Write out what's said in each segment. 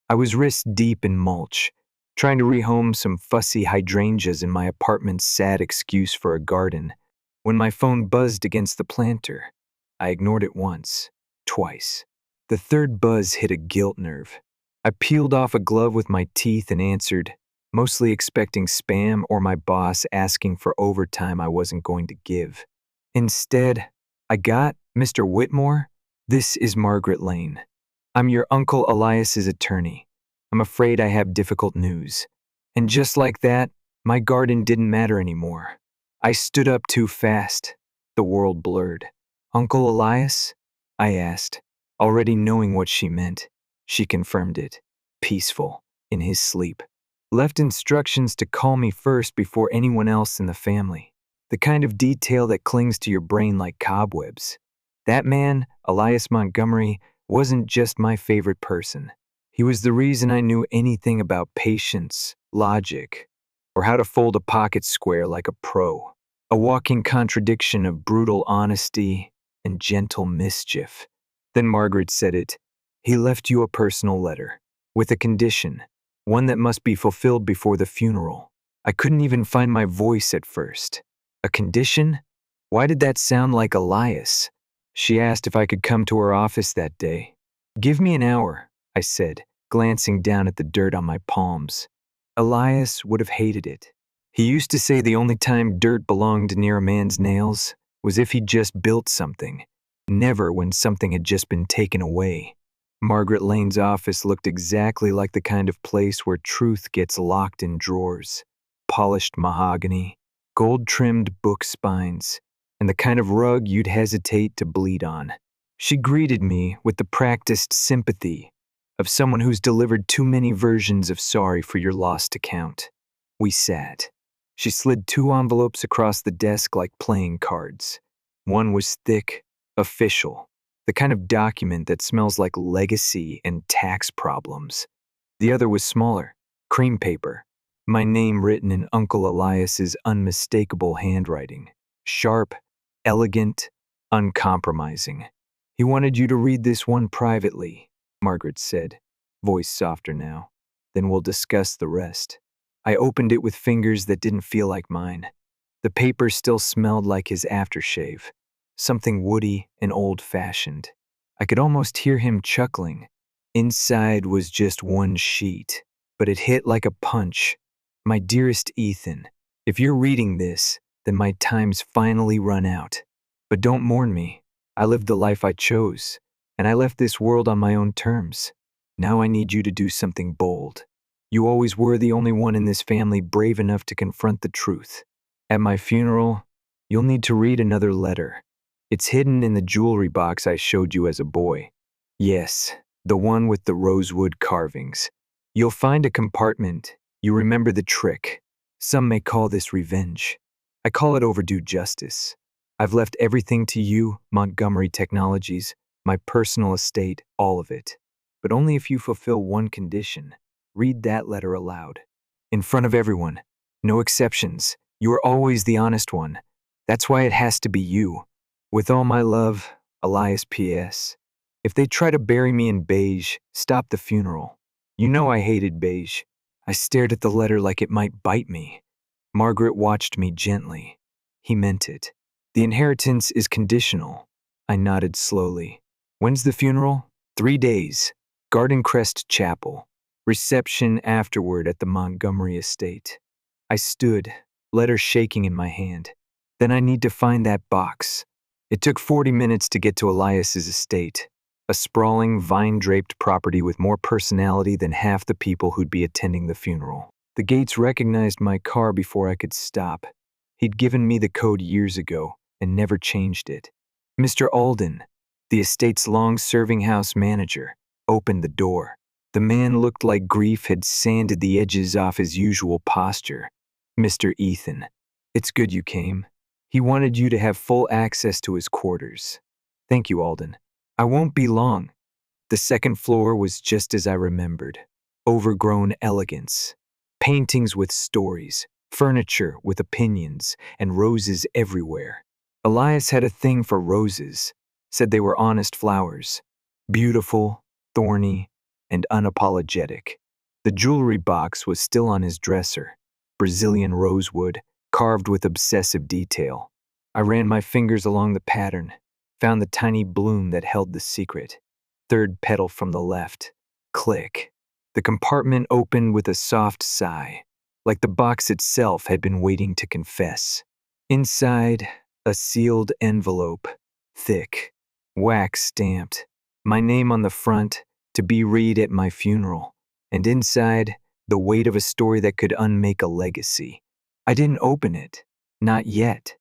I was wrist deep in mulch, trying to rehome some fussy hydrangeas in my apartment's sad excuse for a garden, when my phone buzzed against the planter. I ignored it once, twice. The third buzz hit a guilt nerve. I peeled off a glove with my teeth and answered, mostly expecting spam or my boss asking for overtime I wasn't going to give. Instead, I got, Mr. Whitmore, this is Margaret Lane. I'm your Uncle Elias's attorney. I'm afraid I have difficult news. And just like that, my garden didn't matter anymore. I stood up too fast. The world blurred. Uncle Elias? I asked, already knowing what she meant. She confirmed it. Peaceful, in his sleep. Left instructions to call me first before anyone else in the family. The kind of detail that clings to your brain like cobwebs. That man, Elias Montgomery, wasn't just my favorite person. He was the reason I knew anything about patience, logic, or how to fold a pocket square like a pro. A walking contradiction of brutal honesty and gentle mischief. Then Margaret said it. He left you a personal letter, with a condition, one that must be fulfilled before the funeral. I couldn't even find my voice at first. A condition? Why did that sound like Elias? She asked if I could come to her office that day. Give me an hour, I said, glancing down at the dirt on my palms. Elias would have hated it. He used to say the only time dirt belonged near a man's nails was if he'd just built something, never when something had just been taken away. Margaret Lane's office looked exactly like the kind of place where truth gets locked in drawers. Polished mahogany, gold-trimmed book spines, and the kind of rug you'd hesitate to bleed on. She greeted me with the practiced sympathy of someone who's delivered too many versions of sorry for your lost account. We sat. She slid 2 envelopes across the desk like playing cards. One was thick, official, the kind of document that smells like legacy and tax problems. The other was smaller, cream paper, my name written in Uncle Elias's unmistakable handwriting. Sharp, elegant, uncompromising. He wanted you to read this one privately, Margaret said, voice softer now. Then we'll discuss the rest. I opened it with fingers that didn't feel like mine. The paper still smelled like his aftershave, something woody and old-fashioned. I could almost hear him chuckling. Inside was just one sheet, but it hit like a punch. My dearest Ethan, if you're reading this, then my time's finally run out. But don't mourn me. I lived the life I chose, and I left this world on my own terms. Now I need you to do something bold. You always were the only one in this family brave enough to confront the truth. At my funeral, you'll need to read another letter. It's hidden in the jewelry box I showed you as a boy. Yes, the one with the rosewood carvings. You'll find a compartment. You remember the trick. Some may call this revenge. I call it overdue justice. I've left everything to you, Montgomery Technologies, my personal estate, all of it. But only if you fulfill one condition. Read that letter aloud. In front of everyone. No exceptions. You are always the honest one. That's why it has to be you. With all my love, Elias P.S. If they try to bury me in beige, stop the funeral. You know I hated beige. I stared at the letter like it might bite me. Margaret watched me gently. He meant it. The inheritance is conditional. I nodded slowly. When's the funeral? 3 days. Garden Crest Chapel. Reception afterward at the Montgomery estate. I stood, letter shaking in my hand. Then I need to find that box. It took 40 minutes to get to Elias's estate, a sprawling, vine-draped property with more personality than half the people who'd be attending the funeral. The gates recognized my car before I could stop. He'd given me the code years ago and never changed it. Mr. Alden, the estate's long-serving house manager, opened the door. The man looked like grief had sanded the edges off his usual posture. Mr. Ethan, it's good you came. He wanted you to have full access to his quarters. Thank you, Alden. I won't be long. The second floor was just as I remembered. Overgrown elegance. Paintings with stories, furniture with opinions, and roses everywhere. Elias had a thing for roses, said they were honest flowers. Beautiful, thorny, and unapologetic. The jewelry box was still on his dresser, Brazilian rosewood, carved with obsessive detail. I ran my fingers along the pattern, found the tiny bloom that held the secret. Third petal from the left. Click. The compartment opened with a soft sigh, like the box itself had been waiting to confess. Inside, a sealed envelope, thick, wax stamped, my name on the front, to be read at my funeral, and inside, the weight of a story that could unmake a legacy. I didn't open it, not yet.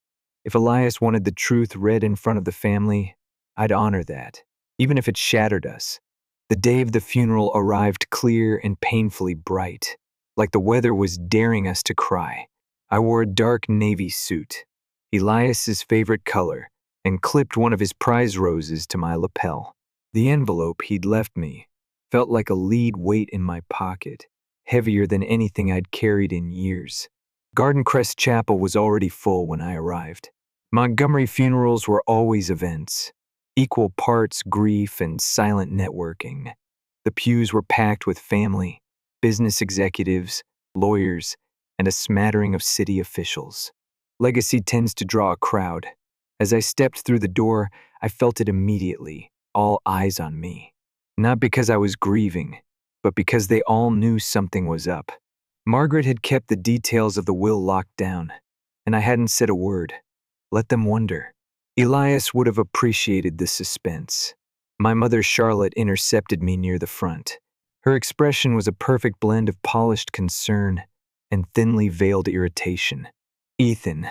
If Elias wanted the truth read in front of the family, I'd honor that, even if it shattered us. The day of the funeral arrived clear and painfully bright, like the weather was daring us to cry. I wore a dark navy suit, Elias's favorite color, and clipped one of his prize roses to my lapel. The envelope he'd left me felt like a lead weight in my pocket, heavier than anything I'd carried in years. Garden Crest Chapel was already full when I arrived. Montgomery funerals were always events, equal parts grief and silent networking. The pews were packed with family, business executives, lawyers, and a smattering of city officials. Legacy tends to draw a crowd. As I stepped through the door, I felt it immediately, all eyes on me. Not because I was grieving, but because they all knew something was up. Margaret had kept the details of the will locked down, and I hadn't said a word. Let them wonder. Elias would have appreciated the suspense. My mother Charlotte intercepted me near the front. Her expression was a perfect blend of polished concern and thinly veiled irritation. "Ethan,"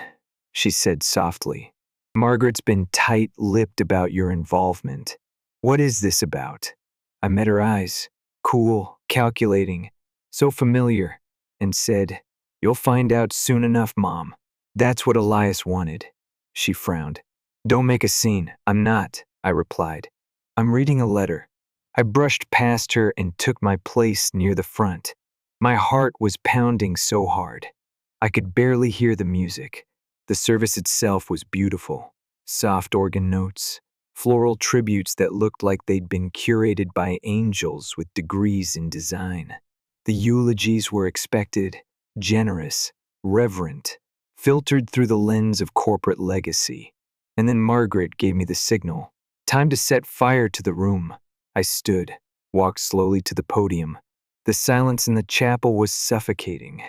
she said softly, "Margaret's been tight-lipped about your involvement. What is this about?" I met her eyes, cool, calculating, so familiar, and said, "You'll find out soon enough, Mom." "That's what Elias wanted." She frowned. "Don't make a scene." "I'm not," I replied. "I'm reading a letter." I brushed past her and took my place near the front. My heart was pounding so hard. I could barely hear the music. The service itself was beautiful. Soft organ notes, floral tributes that looked like they'd been curated by angels with degrees in design. The eulogies were expected, generous, reverent, filtered through the lens of corporate legacy. And then Margaret gave me the signal. Time to set fire to the room. I stood, walked slowly to the podium. The silence in the chapel was suffocating.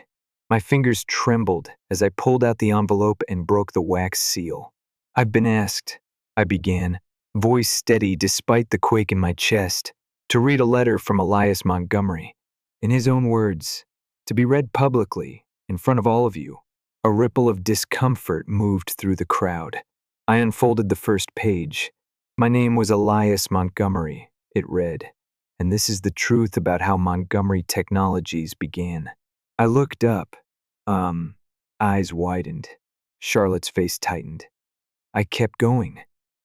My fingers trembled as I pulled out the envelope and broke the wax seal. "I've been asked," I began, voice steady despite the quake in my chest, "to read a letter from Elias Montgomery. In his own words, to be read publicly, in front of all of you." A ripple of discomfort moved through the crowd. I unfolded the first page. My name was Elias Montgomery, it read, and this is the truth about how Montgomery Technologies began. I looked up. Eyes widened. Charlotte's face tightened. I kept going.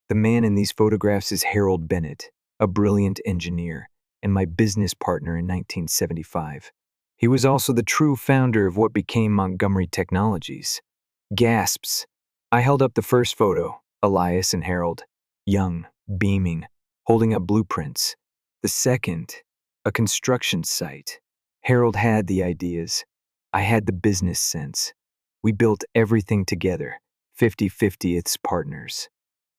The man in these photographs is Harold Bennett, a brilliant engineer, and my business partner in 1975. He was also the true founder of what became Montgomery Technologies. Gasps. I held up the first photo, Elias and Harold, young, beaming, holding up blueprints. The second, a construction site. Harold had the ideas. I had the business sense. We built everything together, 50/50ths partners.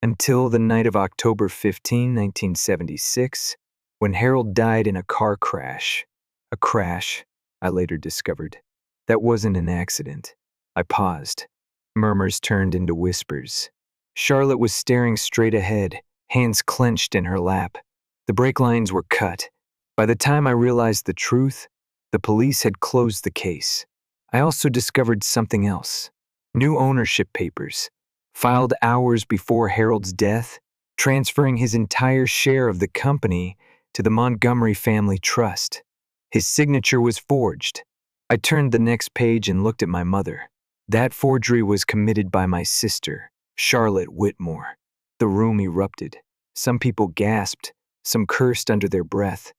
Until the night of October 15, 1976, when Harold died in a car crash. A crash, I later discovered, that wasn't an accident. I paused. Murmurs turned into whispers. Charlotte was staring straight ahead, hands clenched in her lap. The brake lines were cut. By the time I realized the truth, the police had closed the case. I also discovered something else. New ownership papers, filed hours before Harold's death, transferring his entire share of the company to the Montgomery Family Trust. His signature was forged. I turned the next page and looked at my mother. That forgery was committed by my sister, Charlotte Whitmore. The room erupted. Some people gasped, some cursed under their breath.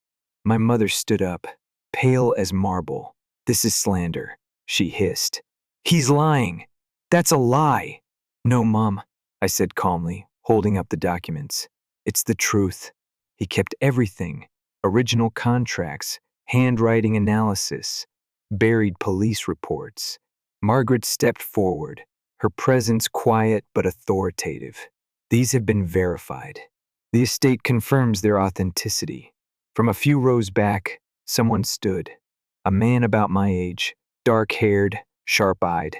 My mother stood up, pale as marble. "This is slander," she hissed. "He's lying. That's a lie." "No, Mom," I said calmly, holding up the documents. "It's the truth. He kept everything, Original contracts, handwriting analysis, buried police reports. Margaret stepped forward, her presence quiet but authoritative. These have been verified. The estate confirms their authenticity. From a few rows back, someone stood. A man about my age, dark-haired, sharp-eyed.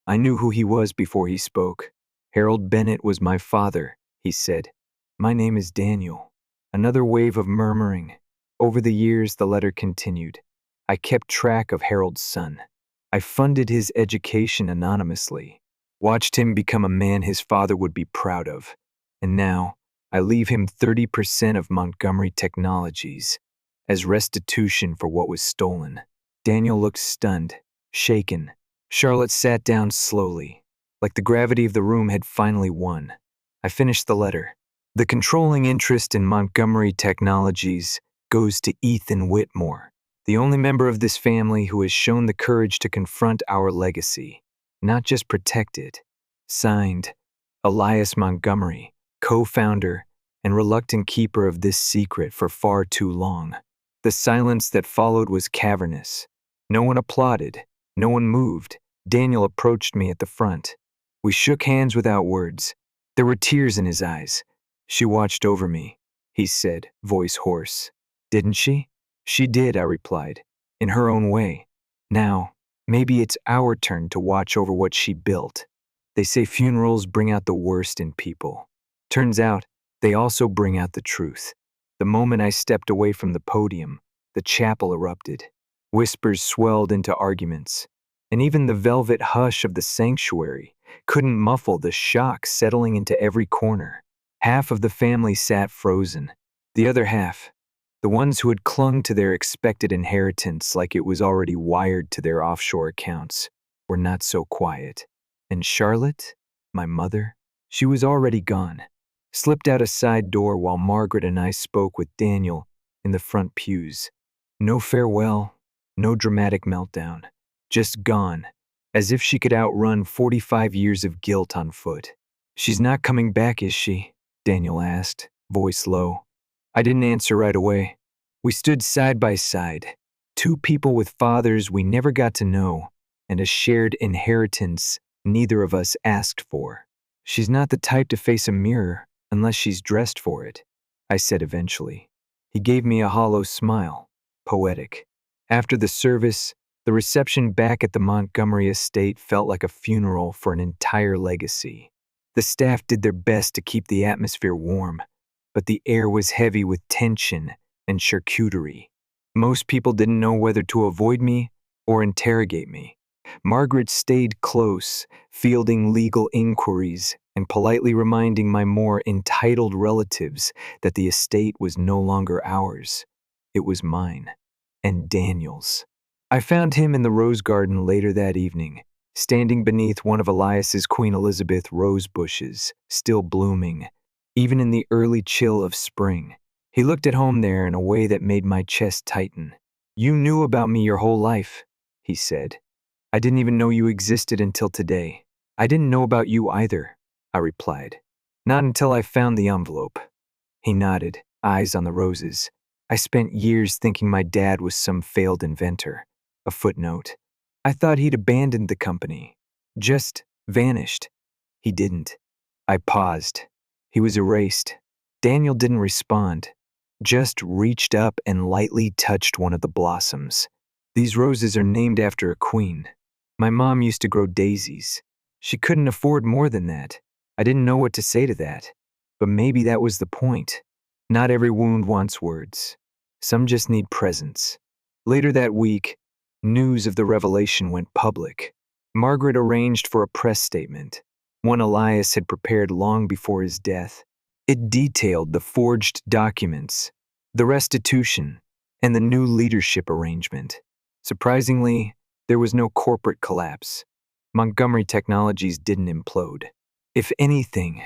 I knew who he was before he spoke. Harold Bennett was my father, he said. My name is Daniel. Another wave of murmuring. Over the years, the letter continued. I kept track of Harold's son. I funded his education anonymously, watched him become a man his father would be proud of. And now, I leave him 30% of Montgomery Technologies as restitution for what was stolen. Daniel looked stunned, shaken. Charlotte sat down slowly, like the gravity of the room had finally won. I finished the letter. The controlling interest in Montgomery Technologies goes to Ethan Whitmore, the only member of this family who has shown the courage to confront our legacy, not just protect it. Signed, Elias Montgomery, co-founder and reluctant keeper of this secret for far too long. The silence that followed was cavernous. No one applauded. No one moved. Daniel approached me at the front. We shook hands without words. There were tears in his eyes. She watched over me, he said, voice hoarse. Didn't she? She did, I replied, in her own way. Now, maybe it's our turn to watch over what she built. They say funerals bring out the worst in people. Turns out, they also bring out the truth. The moment I stepped away from the podium, the chapel erupted. Whispers swelled into arguments, and even the velvet hush of the sanctuary couldn't muffle the shock settling into every corner. Half of the family sat frozen. The other half, the ones who had clung to their expected inheritance like it was already wired to their offshore accounts, were not so quiet. And Charlotte, my mother, she was already gone, slipped out a side door while Margaret and I spoke with Daniel in the front pews. No farewell, no dramatic meltdown, just gone, as if she could outrun 45 years of guilt on foot. She's not coming back, is she? Daniel asked, voice low. I didn't answer right away. We stood side by side, two people with fathers we never got to know, and a shared inheritance neither of us asked for. She's not the type to face a mirror unless she's dressed for it, I said eventually. He gave me a hollow smile, poetic. After the service, the reception back at the Montgomery estate felt like a funeral for an entire legacy. The staff did their best to keep the atmosphere warm, but the air was heavy with tension and charcuterie. Most people didn't know whether to avoid me or interrogate me. Margaret stayed close, fielding legal inquiries and politely reminding my more entitled relatives that the estate was no longer ours. It was mine, and Daniel's. I found him in the rose garden later that evening, standing beneath one of Elias's Queen Elizabeth rose bushes, still blooming, even in the early chill of spring. He looked at home there in a way that made my chest tighten. You knew about me your whole life, he said. I didn't even know you existed until today. I didn't know about you either, I replied. Not until I found the envelope. He nodded, eyes on the roses. I spent years thinking my dad was some failed inventor. A footnote. I thought he'd abandoned the company. Just vanished. He didn't. I paused. He was erased. Daniel didn't respond. Just reached up and lightly touched one of the blossoms. These roses are named after a queen. My mom used to grow daisies. She couldn't afford more than that. I didn't know what to say to that. But maybe that was the point. Not every wound wants words. Some just need presence. Later that week, news of the revelation went public. Margaret arranged for a press statement, one Elias had prepared long before his death. It detailed the forged documents, the restitution, and the new leadership arrangement. Surprisingly, there was no corporate collapse. Montgomery Technologies didn't implode. If anything,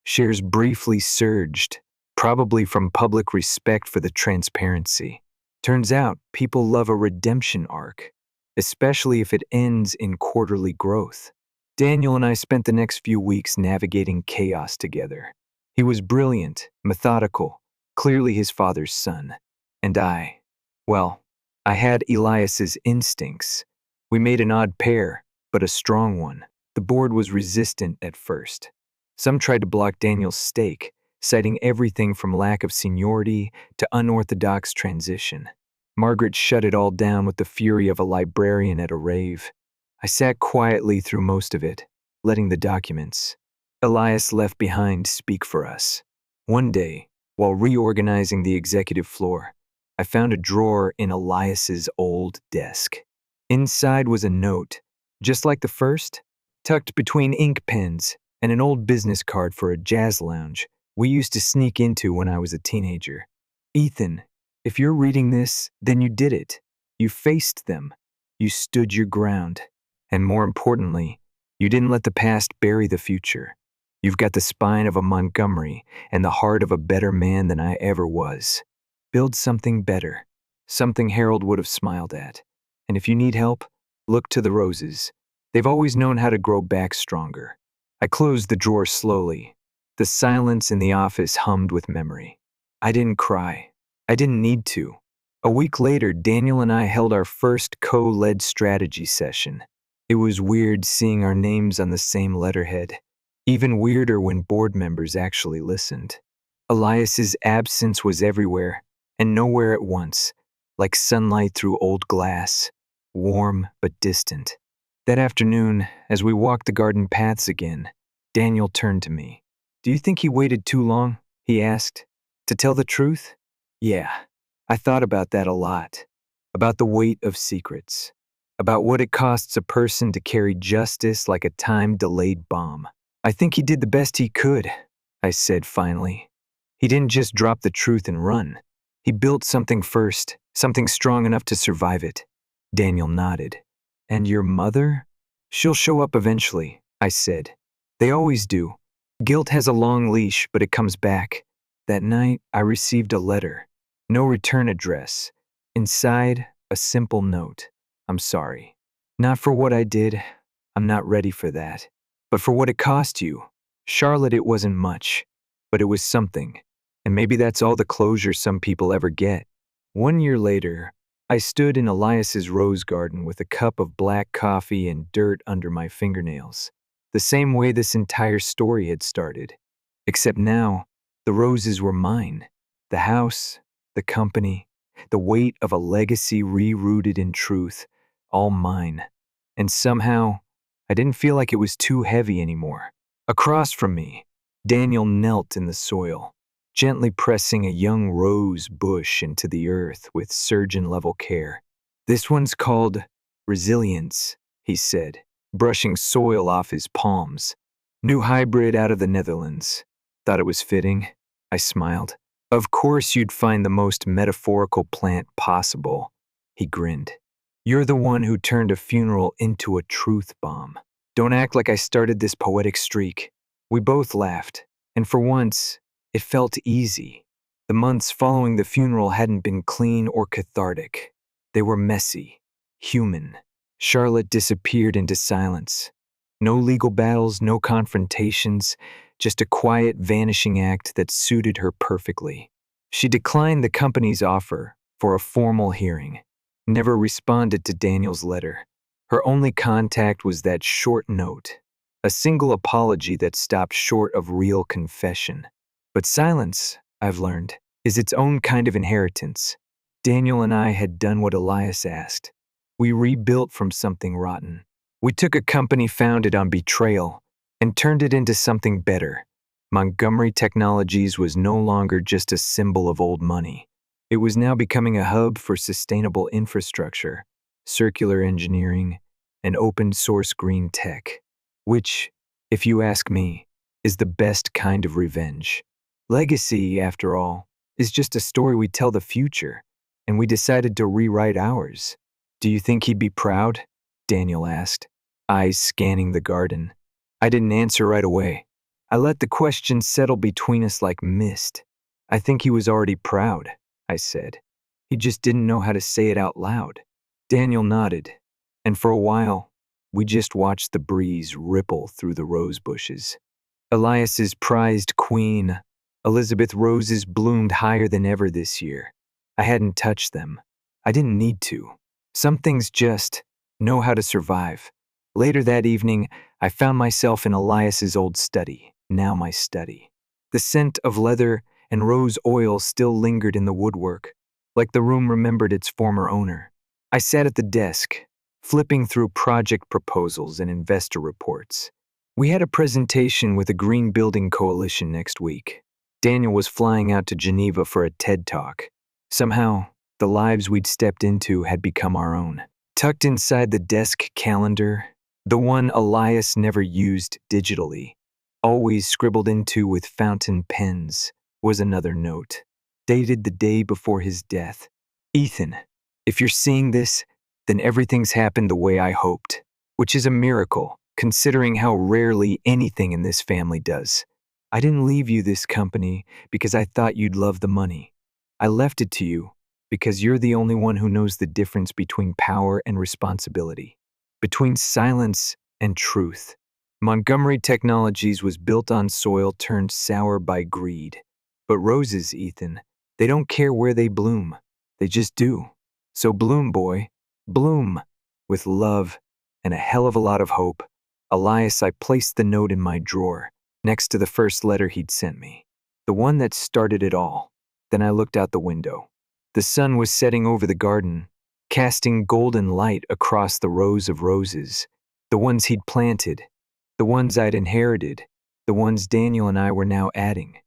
shares briefly surged, probably from public respect for the transparency. Turns out, people love a redemption arc, especially if it ends in quarterly growth. Daniel and I spent the next few weeks navigating chaos together. He was brilliant, methodical, clearly his father's son. And well, I had Elias's instincts. We made an odd pair, but a strong one. The board was resistant at first. Some tried to block Daniel's stake, citing everything from lack of seniority to unorthodox transition. Margaret shut it all down with the fury of a librarian at a rave. I sat quietly through most of it, letting the documents Elias left behind speak for us. One day, while reorganizing the executive floor, I found a drawer in Elias's old desk. Inside was a note, just like the first, tucked between ink pens and an old business card for a jazz lounge we used to sneak into when I was a teenager. Ethan, if you're reading this, then you did it. You faced them. You stood your ground. And more importantly, you didn't let the past bury the future. You've got the spine of a Montgomery and the heart of a better man than I ever was. Build something better, something Harold would have smiled at. And if you need help, look to the roses. They've always known how to grow back stronger. I closed the drawer slowly. The silence in the office hummed with memory. I didn't cry. I didn't need to. A week later, Daniel and I held our first co-led strategy session. It was weird seeing our names on the same letterhead. Even weirder when board members actually listened. Elias's absence was everywhere, and nowhere at once, like sunlight through old glass, warm but distant. That afternoon, as we walked the garden paths again, Daniel turned to me. "Do you think he waited too long?" he asked. "To tell the truth?" Yeah, I thought about that a lot. About the weight of secrets. About what it costs a person to carry justice like a time-delayed bomb. "I think he did the best he could," I said finally. "He didn't just drop the truth and run. He built something first, something strong enough to survive it." Daniel nodded. "And your mother?" "She'll show up eventually," I said. "They always do. Guilt has a long leash, but it comes back." That night, I received a letter. No return address. Inside, a simple note. "I'm sorry. Not for what I did. I'm not ready for that. But for what it cost you. Charlotte, it wasn't much, but it was something. And maybe that's all the closure some people ever get." 1 year later, I stood in Elias's rose garden with a cup of black coffee and dirt under my fingernails. The same way this entire story had started. Except now, the roses were mine. The house, the company, the weight of a legacy re-rooted in truth, all mine. And somehow, I didn't feel like it was too heavy anymore. Across from me, Daniel knelt in the soil, gently pressing a young rose bush into the earth with surgeon-level care. "This one's called Resilience," he said, brushing soil off his palms. "New hybrid out of the Netherlands." Thought it was fitting. I smiled. "Of course you'd find the most metaphorical plant possible," he grinned. "You're the one who turned a funeral into a truth bomb. Don't act like I started this poetic streak." We both laughed, and for once, it felt easy. The months following the funeral hadn't been clean or cathartic. They were messy, human. Charlotte disappeared into silence. No legal battles, no confrontations, just a quiet vanishing act that suited her perfectly. She declined the company's offer for a formal hearing, never responded to Daniel's letter. Her only contact was that short note, a single apology that stopped short of real confession. But silence, I've learned, is its own kind of inheritance. Daniel and I had done what Elias asked. We rebuilt from something rotten. We took a company founded on betrayal and turned it into something better. Montgomery Technologies was no longer just a symbol of old money. It was now becoming a hub for sustainable infrastructure, circular engineering, and open-source green tech, which, if you ask me, is the best kind of revenge. Legacy, after all, is just a story we tell the future, and we decided to rewrite ours. "Do you think he'd be proud?" Daniel asked, eyes scanning the garden. I didn't answer right away. I let the question settle between us like mist. "I think he was already proud," I said. "He just didn't know how to say it out loud." Daniel nodded, and for a while, we just watched the breeze ripple through the rose bushes. Elias's prized queen, Elizabeth roses, bloomed higher than ever this year. I hadn't touched them. I didn't need to. Some things just know how to survive. Later that evening, I found myself in Elias's old study, now my study. The scent of leather and rose oil still lingered in the woodwork, like the room remembered its former owner. I sat at the desk, flipping through project proposals and investor reports. We had a presentation with a Green Building Coalition next week. Daniel was flying out to Geneva for a TED Talk. Somehow, the lives we'd stepped into had become our own. Tucked inside the desk calendar, the one Elias never used digitally, always scribbled into with fountain pens, was another note, dated the day before his death. Ethan, if you're seeing this, then everything's happened the way I hoped, which is a miracle, considering how rarely anything in this family does. I didn't leave you this company because I thought you'd love the money. I left it to you because you're the only one who knows the difference between power and responsibility, between silence and truth. Montgomery Technologies was built on soil turned sour by greed. But roses, Ethan, they don't care where they bloom. They just do. So bloom, boy, bloom. With love and a hell of a lot of hope. Elias, I placed the note in my drawer, next to the first letter he'd sent me, the one that started it all. Then I looked out the window. The sun was setting over the garden, casting golden light across the rows of roses, the ones he'd planted, the ones I'd inherited, the ones Daniel and I were now adding.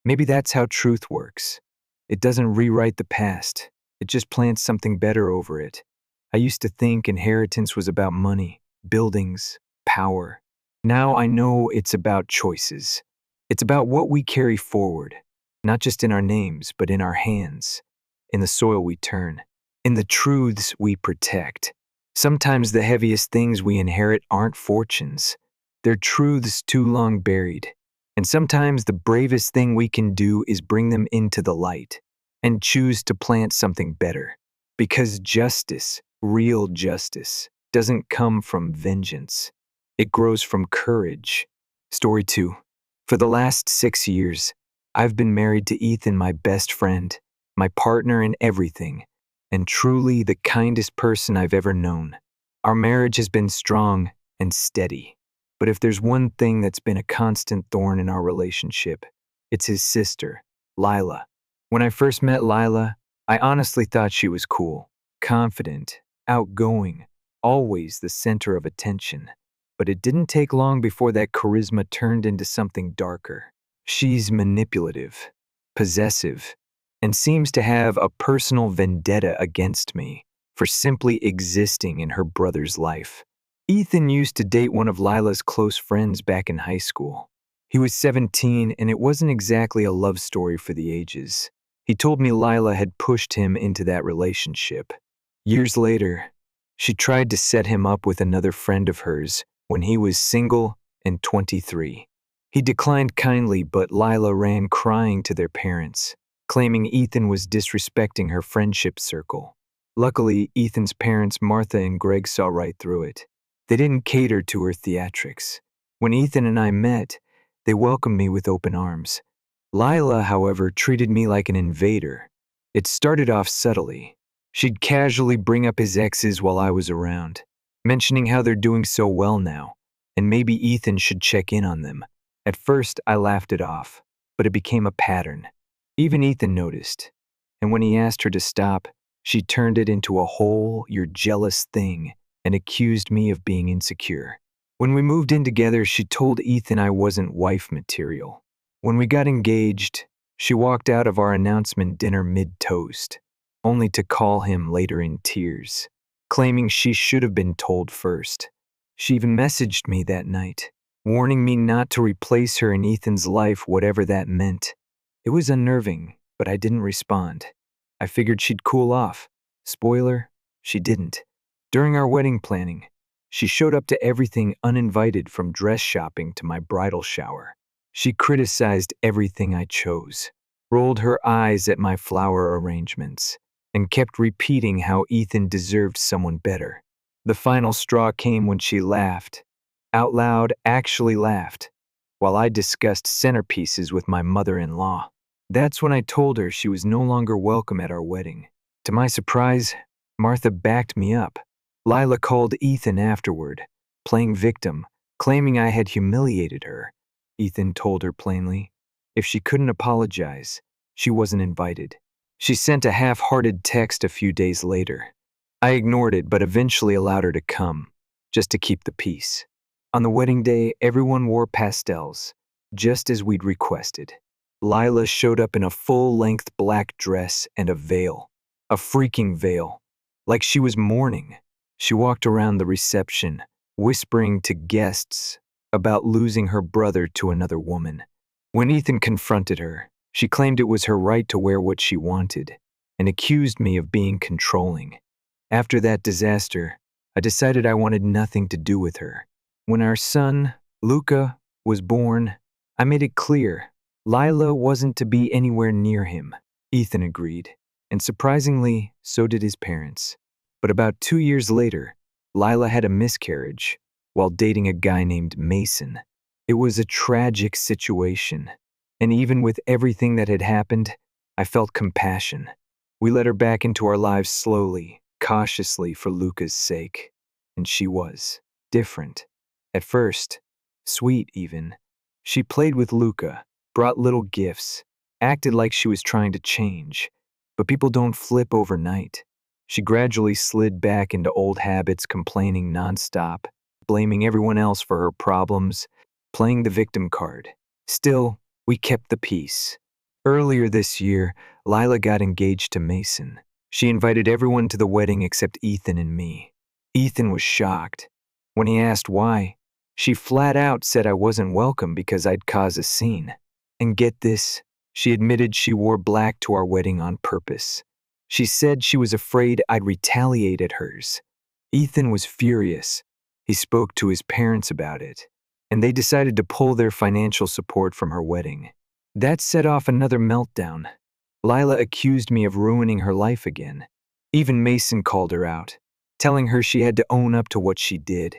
Maybe that's how truth works. It doesn't rewrite the past. It just plants something better over it. I used to think inheritance was about money, buildings, power. Now I know it's about choices. It's about what we carry forward, not just in our names, but in our hands, in the soil we turn, in the truths we protect. Sometimes the heaviest things we inherit aren't fortunes. They're truths too long buried. And sometimes the bravest thing we can do is bring them into the light and choose to plant something better. Because justice, real justice, doesn't come from vengeance. It grows from courage. Story 2. For the last 6 years, I've been married to Ethan, my best friend, my partner in everything, and truly the kindest person I've ever known. Our marriage has been strong and steady. But if there's one thing that's been a constant thorn in our relationship, it's his sister, Lila. When I first met Lila, I honestly thought she was cool, confident, outgoing, always the center of attention. But it didn't take long before that charisma turned into something darker. She's manipulative, possessive, and seems to have a personal vendetta against me for simply existing in her brother's life. Ethan used to date one of Lila's close friends back in high school. He was 17, and it wasn't exactly a love story for the ages. He told me Lila had pushed him into that relationship. Years later, she tried to set him up with another friend of hers when he was single and 23. He declined kindly, but Lila ran crying to their parents, claiming Ethan was disrespecting her friendship circle. Luckily, Ethan's parents, Martha and Greg, saw right through it. They didn't cater to her theatrics. When Ethan and I met, they welcomed me with open arms. Lila, however, treated me like an invader. It started off subtly. She'd casually bring up his exes while I was around, mentioning how they're doing so well now, and maybe Ethan should check in on them. At first, I laughed it off, but it became a pattern. Even Ethan noticed, and when he asked her to stop, she turned it into a whole "you're jealous" thing and accused me of being insecure. When we moved in together, she told Ethan I wasn't wife material. When we got engaged, she walked out of our announcement dinner mid-toast, only to call him later in tears, claiming she should have been told first. She even messaged me that night, warning me not to replace her in Ethan's life, whatever that meant. It was unnerving, but I didn't respond. I figured she'd cool off. Spoiler, she didn't. During our wedding planning, she showed up to everything uninvited, from dress shopping to my bridal shower. She criticized everything I chose, rolled her eyes at my flower arrangements, and kept repeating how Ethan deserved someone better. The final straw came when she laughed, out loud, actually laughed, while I discussed centerpieces with my mother-in-law. That's when I told her she was no longer welcome at our wedding. To my surprise, Martha backed me up. Lila called Ethan afterward, playing victim, claiming I had humiliated her. Ethan told her plainly, if she couldn't apologize, she wasn't invited. She sent a half-hearted text a few days later. I ignored it, but eventually allowed her to come, just to keep the peace. On the wedding day, everyone wore pastels, just as we'd requested. Lila showed up in a full-length black dress and a veil. A freaking veil. Like she was mourning. She walked around the reception, whispering to guests about losing her brother to another woman. When Ethan confronted her, she claimed it was her right to wear what she wanted, and accused me of being controlling. After that disaster, I decided I wanted nothing to do with her. When our son, Luca, was born, I made it clear Lila wasn't to be anywhere near him. Ethan agreed, and surprisingly, so did his parents. But about 2 years later, Lila had a miscarriage while dating a guy named Mason. It was a tragic situation, and even with everything that had happened, I felt compassion. We let her back into our lives slowly, cautiously for Luca's sake. And she was different. At first, sweet even. She played with Luca, brought little gifts, acted like she was trying to change. But people don't flip overnight. She gradually slid back into old habits, complaining nonstop, blaming everyone else for her problems, playing the victim card. Still, we kept the peace. Earlier this year, Lila got engaged to Mason. She invited everyone to the wedding except Ethan and me. Ethan was shocked. When he asked why, she flat out said I wasn't welcome because I'd cause a scene. And get this, she admitted she wore black to our wedding on purpose. She said she was afraid I'd retaliate at hers. Ethan was furious. He spoke to his parents about it, and they decided to pull their financial support from her wedding. That set off another meltdown. Lila accused me of ruining her life again. Even Mason called her out, telling her she had to own up to what she did.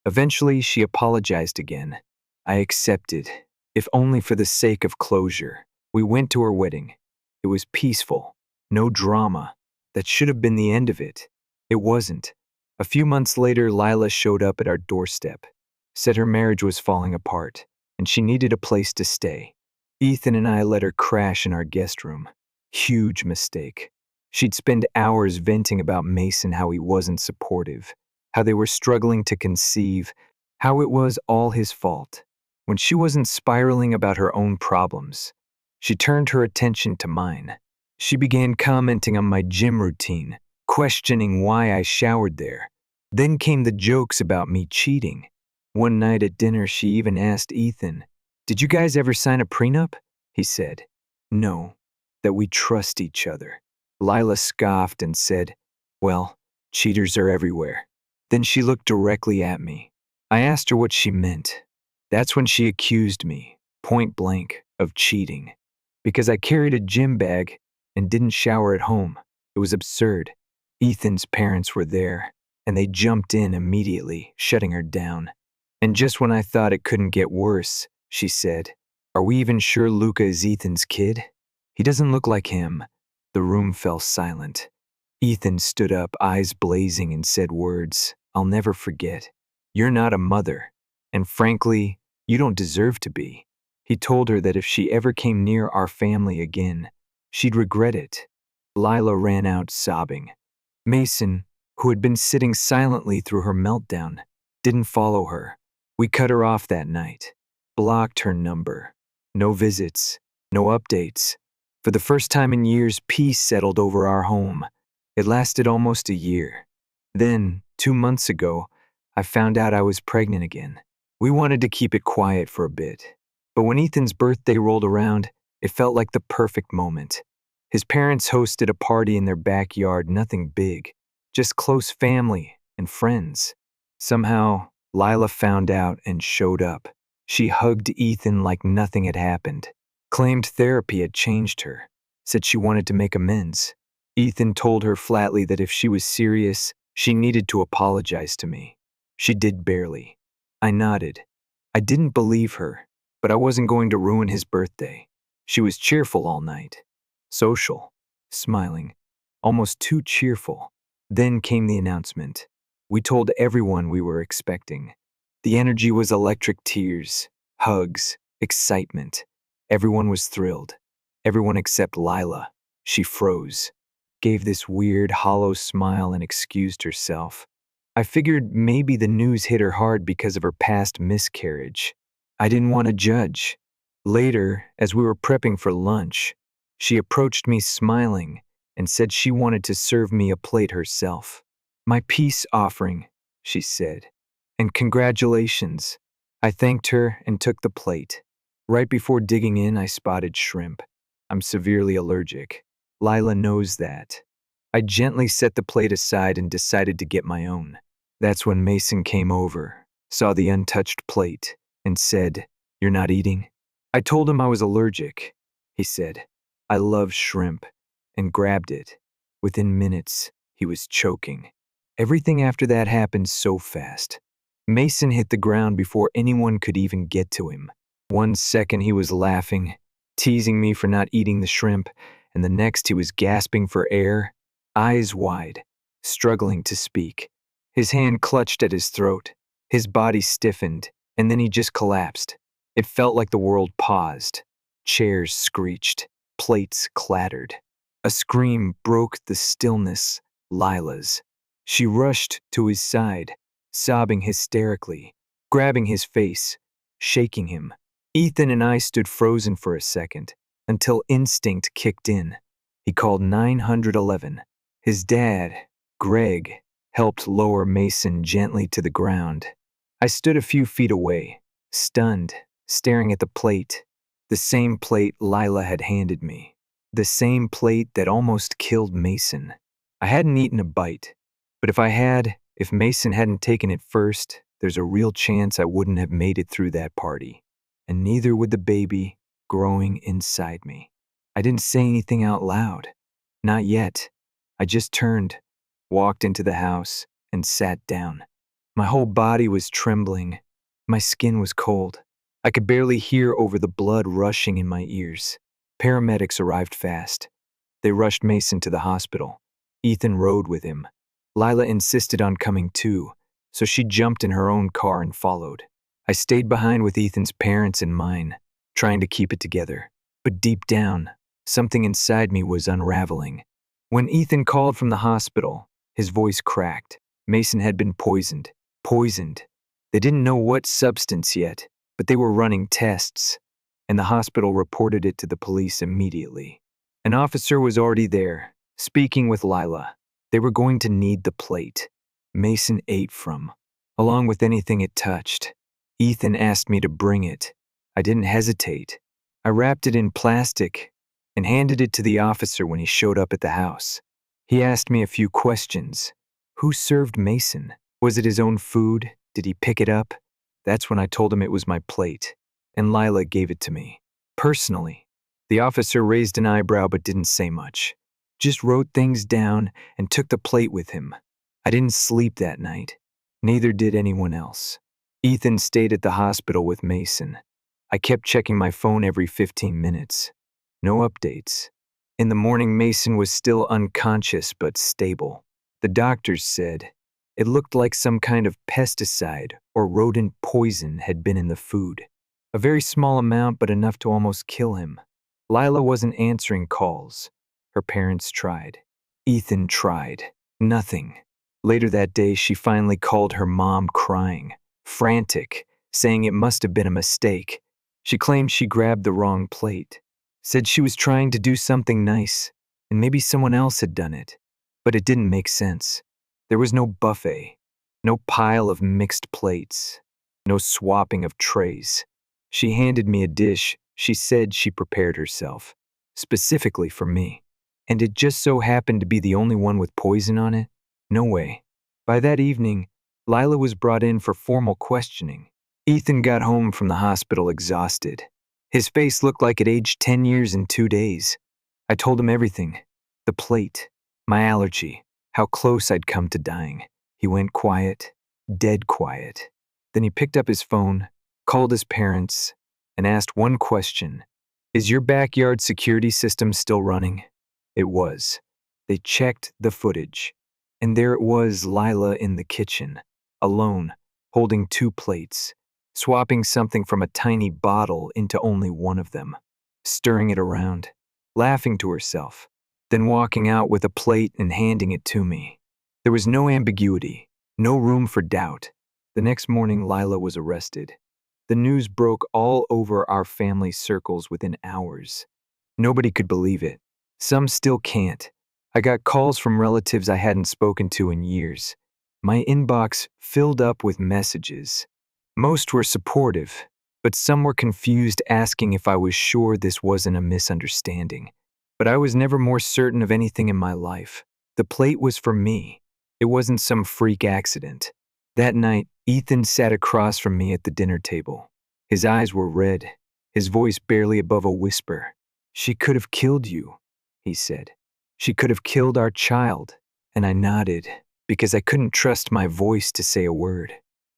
Eventually, she apologized again. I accepted, if only for the sake of closure. We went to her wedding. It was peaceful, no drama. That should have been the end of it. It wasn't. A few months later, Lila showed up at our doorstep, said her marriage was falling apart, and she needed a place to stay. Ethan and I let her crash in our guest room. Huge mistake. She'd spend hours venting about Mason, how he wasn't supportive, how they were struggling to conceive, how it was all his fault. When she wasn't spiraling about her own problems, she turned her attention to mine. She began commenting on my gym routine, questioning why I showered there. Then came the jokes about me cheating. One night at dinner, she even asked Ethan, "Did you guys ever sign a prenup?" He said, "No, that we trust each other." Lila scoffed and said, "Well, cheaters are everywhere." Then she looked directly at me. I asked her what she meant. That's when she accused me, point blank, of cheating. Because I carried a gym bag and didn't shower at home. It was absurd. Ethan's parents were there, and they jumped in immediately, shutting her down. And just when I thought it couldn't get worse, she said, "Are we even sure Luca is Ethan's kid? He doesn't look like him." The room fell silent. Ethan stood up, eyes blazing, and said words I'll never forget. "You're not a mother, and frankly, you don't deserve to be." He told her that if she ever came near our family again, she'd regret it. Lila ran out sobbing. Mason, who had been sitting silently through her meltdown, didn't follow her. We cut her off that night, blocked her number. No visits, no updates. For the first time in years, peace settled over our home. It lasted almost a year. Then, 2 months ago, I found out I was pregnant again. We wanted to keep it quiet for a bit. But when Ethan's birthday rolled around, it felt like the perfect moment. His parents hosted a party in their backyard, nothing big, just close family and friends. Somehow, Lila found out and showed up. She hugged Ethan like nothing had happened, claimed therapy had changed her, said she wanted to make amends. Ethan told her flatly that if she was serious, she needed to apologize to me. She did barely. I nodded. I didn't believe her, but I wasn't going to ruin his birthday. She was cheerful all night. Social. Smiling. Almost too cheerful. Then came the announcement. We told everyone we were expecting. The energy was electric tears, hugs, excitement. Everyone was thrilled. Everyone except Lila. She froze, gave this weird, hollow smile and excused herself. I figured maybe the news hit her hard because of her past miscarriage. I didn't want to judge. Later, as we were prepping for lunch, she approached me smiling and said she wanted to serve me a plate herself. My peace offering, she said. And congratulations. I thanked her and took the plate. Right before digging in, I spotted shrimp. I'm severely allergic. Lila knows that. I gently set the plate aside and decided to get my own. That's when Mason came over, saw the untouched plate, and said, "You're not eating?" I told him I was allergic. He said, "I love shrimp," and grabbed it. Within minutes, he was choking. Everything after that happened so fast. Mason hit the ground before anyone could even get to him. 1 second he was laughing, teasing me for not eating the shrimp, and the next he was gasping for air, eyes wide, struggling to speak. His hand clutched at his throat. His body stiffened, and then he just collapsed. It felt like the world paused. Chairs screeched. Plates clattered. A scream broke the stillness, Lila's. She rushed to his side, sobbing hysterically, grabbing his face, shaking him. Ethan and I stood frozen for a second, until instinct kicked in. He called 911. His dad, Greg, helped lower Mason gently to the ground. I stood a few feet away, stunned, staring at the plate. The same plate Lila had handed me. The same plate that almost killed Mason. I hadn't eaten a bite, but if Mason hadn't taken it first, there's a real chance I wouldn't have made it through that party. And neither would the baby growing inside me. I didn't say anything out loud. Not yet. I just turned, walked into the house, and sat down. My whole body was trembling. My skin was cold. I could barely hear over the blood rushing in my ears. Paramedics arrived fast. They rushed Mason to the hospital. Ethan rode with him. Lila insisted on coming too, so she jumped in her own car and followed. I stayed behind with Ethan's parents and mine, trying to keep it together. But deep down, something inside me was unraveling. When Ethan called from the hospital, his voice cracked. Mason had been poisoned. Poisoned. They didn't know what substance yet, but they were running tests, and the hospital reported it to the police immediately. An officer was already there, speaking with Lila. They were going to need the plate Mason ate from, along with anything it touched. Ethan asked me to bring it. I didn't hesitate. I wrapped it in plastic and handed it to the officer when he showed up at the house. He asked me a few questions. Who served Mason? Was it his own food? Did he pick it up? That's when I told him it was my plate, and Lila gave it to me. Personally. The officer raised an eyebrow but didn't say much. Just wrote things down and took the plate with him. I didn't sleep that night. Neither did anyone else. Ethan stayed at the hospital with Mason. I kept checking my phone every 15 minutes. No updates. In the morning, Mason was still unconscious but stable. The doctors said it looked like some kind of pesticide or rodent poison had been in the food. A very small amount, but enough to almost kill him. Lila wasn't answering calls. Her parents tried. Ethan tried. Nothing. Later that day, she finally called her mom crying, frantic, saying it must have been a mistake. She claimed she grabbed the wrong plate, said she was trying to do something nice, and maybe someone else had done it. But it didn't make sense. There was no buffet, no pile of mixed plates, no swapping of trays. She handed me a dish she said she prepared herself, specifically for me. And it just so happened to be the only one with poison on it? No way. By that evening, Lila was brought in for formal questioning. Ethan got home from the hospital exhausted. His face looked like it aged 10 years in 2 days. I told him everything. The plate, my allergy, how close I'd come to dying. He went quiet, dead quiet. Then he picked up his phone, called his parents, and asked one question. Is your backyard security system still running? It was. They checked the footage, and there it was, Lila in the kitchen, alone, holding two plates, swapping something from a tiny bottle into only one of them, stirring it around, laughing to herself, then walking out with a plate and handing it to me. There was no ambiguity, no room for doubt. The next morning, Lila was arrested. The news broke all over our family circles within hours. Nobody could believe it. Some still can't. I got calls from relatives I hadn't spoken to in years. My inbox filled up with messages. Most were supportive, but some were confused, asking if I was sure this wasn't a misunderstanding. But I was never more certain of anything in my life. The plate was for me. It wasn't some freak accident. That night, Ethan sat across from me at the dinner table. His eyes were red, his voice barely above a whisper. "She could have killed you," he said. "She could have killed our child." And I nodded, because I couldn't trust my voice to say a word.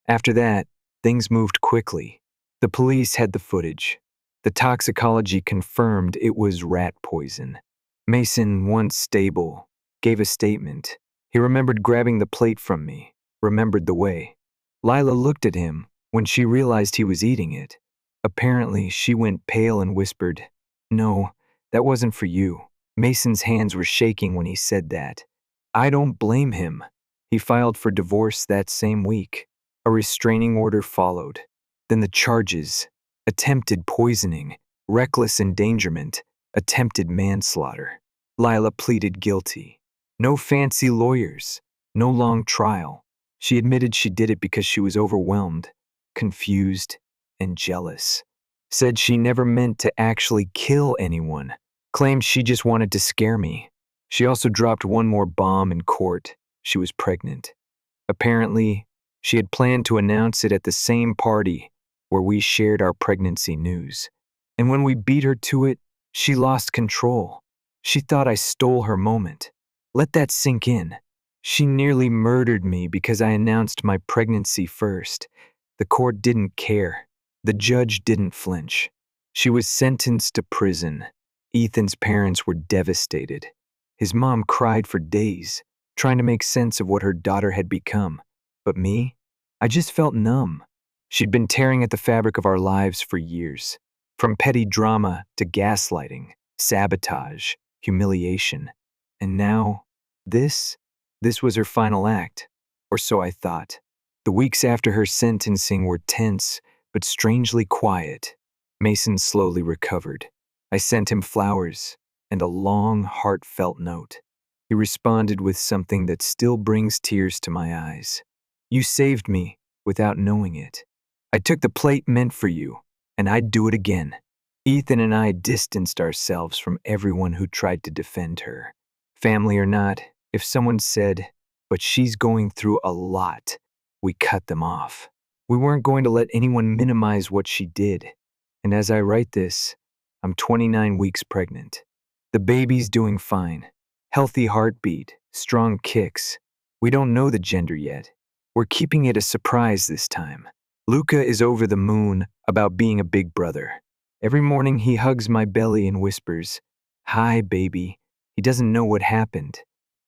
After that, things moved quickly. The police had the footage. The toxicology confirmed it was rat poison. Mason, once stable, gave a statement. He remembered grabbing the plate from me, remembered the way. Lila looked at him when she realized he was eating it. Apparently, she went pale and whispered, "No, that wasn't for you." Mason's hands were shaking when he said that. I don't blame him. He filed for divorce that same week. A restraining order followed. Then the charges: attempted poisoning, reckless endangerment, attempted manslaughter. Lila pleaded guilty. No fancy lawyers, no long trial. She admitted she did it because she was overwhelmed, confused, and jealous. Said she never meant to actually kill anyone. Claimed she just wanted to scare me. She also dropped one more bomb in court. She was pregnant. Apparently, she had planned to announce it at the same party where we shared our pregnancy news. And when we beat her to it, she lost control. She thought I stole her moment. Let that sink in. She nearly murdered me because I announced my pregnancy first. The court didn't care. The judge didn't flinch. She was sentenced to prison. Ethan's parents were devastated. His mom cried for days, trying to make sense of what her daughter had become. But me? I just felt numb. She'd been tearing at the fabric of our lives for years. From petty drama to gaslighting, sabotage, humiliation. And now, this was her final act, or so I thought. The weeks after her sentencing were tense, but strangely quiet. Mason slowly recovered. I sent him flowers and a long, heartfelt note. He responded with something that still brings tears to my eyes. "You saved me without knowing it. I took the plate meant for you, and I'd do it again." Ethan and I distanced ourselves from everyone who tried to defend her. Family or not, if someone said, "But she's going through a lot," we cut them off. We weren't going to let anyone minimize what she did. And as I write this, I'm 29 weeks pregnant. The baby's doing fine. Healthy heartbeat, strong kicks. We don't know the gender yet. We're keeping it a surprise this time. Luca is over the moon about being a big brother. Every morning he hugs my belly and whispers, "Hi, baby." He doesn't know what happened.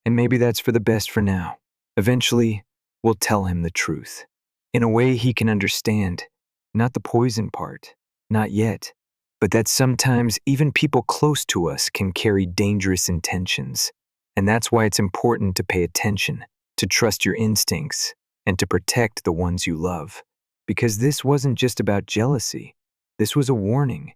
And maybe that's for the best for now. Eventually, we'll tell him the truth. In a way he can understand. Not the poison part. Not yet. But that sometimes even people close to us can carry dangerous intentions. And that's why it's important to pay attention, to trust your instincts, and to protect the ones you love. Because this wasn't just about jealousy. This was a warning,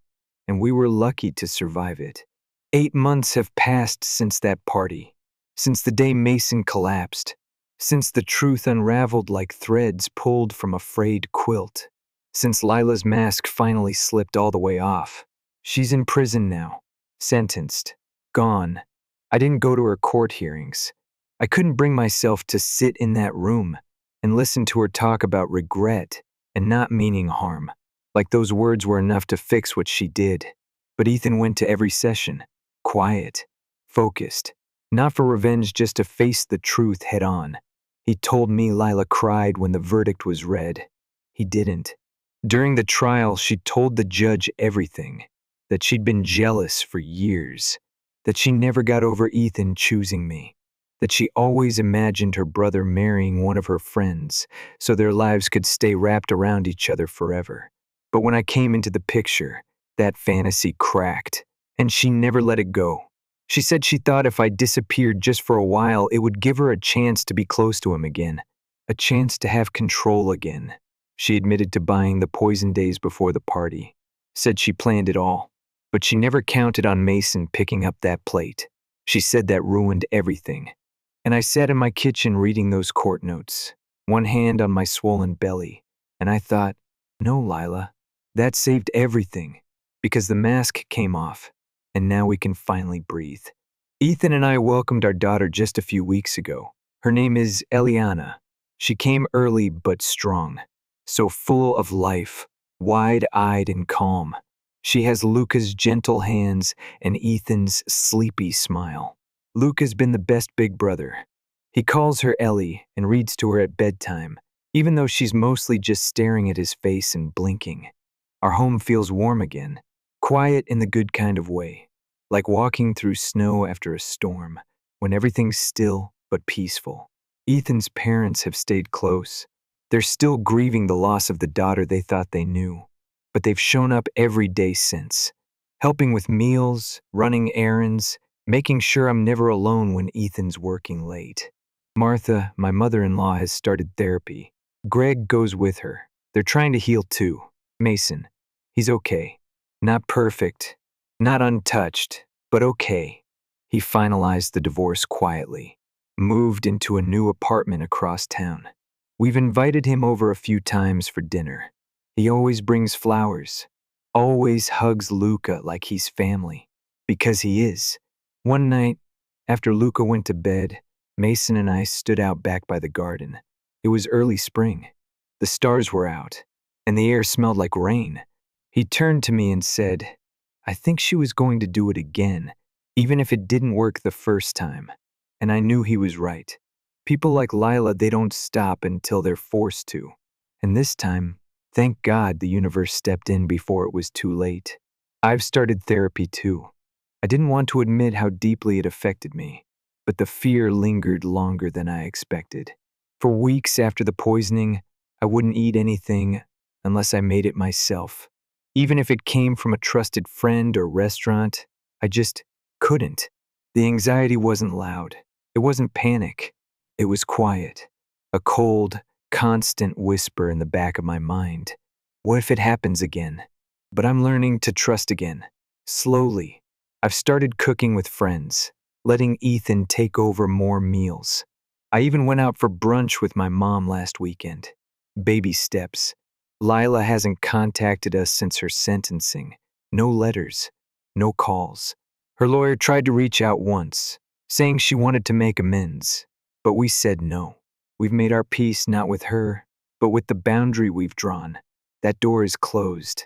and we were lucky to survive it. 8 months have passed since that party, since the day Mason collapsed, since the truth unraveled like threads pulled from a frayed quilt, since Lila's mask finally slipped all the way off. She's in prison now, sentenced, gone. I didn't go to her court hearings. I couldn't bring myself to sit in that room and listen to her talk about regret and not meaning harm, like those words were enough to fix what she did. But Ethan went to every session, quiet, focused, not for revenge, just to face the truth head on. He told me Lila cried when the verdict was read. He didn't. During the trial, she told the judge everything. that she'd been jealous for years, that she never got over Ethan choosing me, that she always imagined her brother marrying one of her friends so their lives could stay wrapped around each other forever. But when I came into the picture, that fantasy cracked, and she never let it go. She said she thought if I disappeared just for a while, it would give her a chance to be close to him again, a chance to have control again. She admitted to buying the poison days before the party, said she planned it all, but she never counted on Mason picking up that plate. She said that ruined everything. And I sat in my kitchen reading those court notes, one hand on my swollen belly, and I thought, no, Lila, that saved everything, because the mask came off, and now we can finally breathe. Ethan and I welcomed our daughter just a few weeks ago. Her name is Eliana. She came early but strong, so full of life, wide-eyed and calm. She has Luca's gentle hands and Ethan's sleepy smile. Luca's been the best big brother. He calls her Ellie and reads to her at bedtime, even though she's mostly just staring at his face and blinking. Our home feels warm again, quiet in the good kind of way, like walking through snow after a storm, when everything's still but peaceful. Ethan's parents have stayed close. They're still grieving the loss of the daughter they thought they knew, but they've shown up every day since, helping with meals, running errands, making sure I'm never alone when Ethan's working late. Martha, my mother-in-law, has started therapy. Greg goes with her. They're trying to heal too. Mason, he's okay. Not perfect, not untouched, but okay. He finalized the divorce quietly, moved into a new apartment across town. We've invited him over a few times for dinner. He always brings flowers, always hugs Luca like he's family, because he is. One night, after Luca went to bed, Mason and I stood out back by the garden. It was early spring. The stars were out, and the air smelled like rain. He turned to me and said, I think she was going to do it again, even if it didn't work the first time. And I knew he was right. People like Lila, they don't stop until they're forced to. And this time, thank God the universe stepped in before it was too late. I've started therapy too. I didn't want to admit how deeply it affected me, but the fear lingered longer than I expected. For weeks after the poisoning, I wouldn't eat anything unless I made it myself. Even if it came from a trusted friend or restaurant, I just couldn't. The anxiety wasn't loud. It wasn't panic. It was quiet. A cold, constant whisper in the back of my mind. What if it happens again? But I'm learning to trust again. Slowly. I've started cooking with friends, letting Ethan take over more meals. I even went out for brunch with my mom last weekend. Baby steps. Lila hasn't contacted us since her sentencing. No letters, no calls. Her lawyer tried to reach out once, saying she wanted to make amends, but we said no. We've made our peace not with her, but with the boundary we've drawn. That door is closed,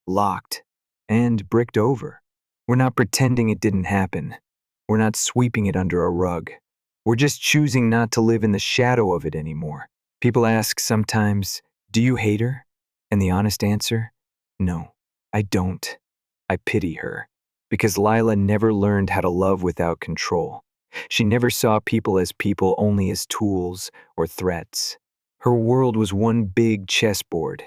locked, and bricked over. We're not pretending it didn't happen. We're not sweeping it under a rug. We're just choosing not to live in the shadow of it anymore. People ask sometimes, do you hate her? And the honest answer? No, I don't. I pity her. Because Lila never learned how to love without control. She never saw people as people, only as tools or threats. Her world was one big chessboard.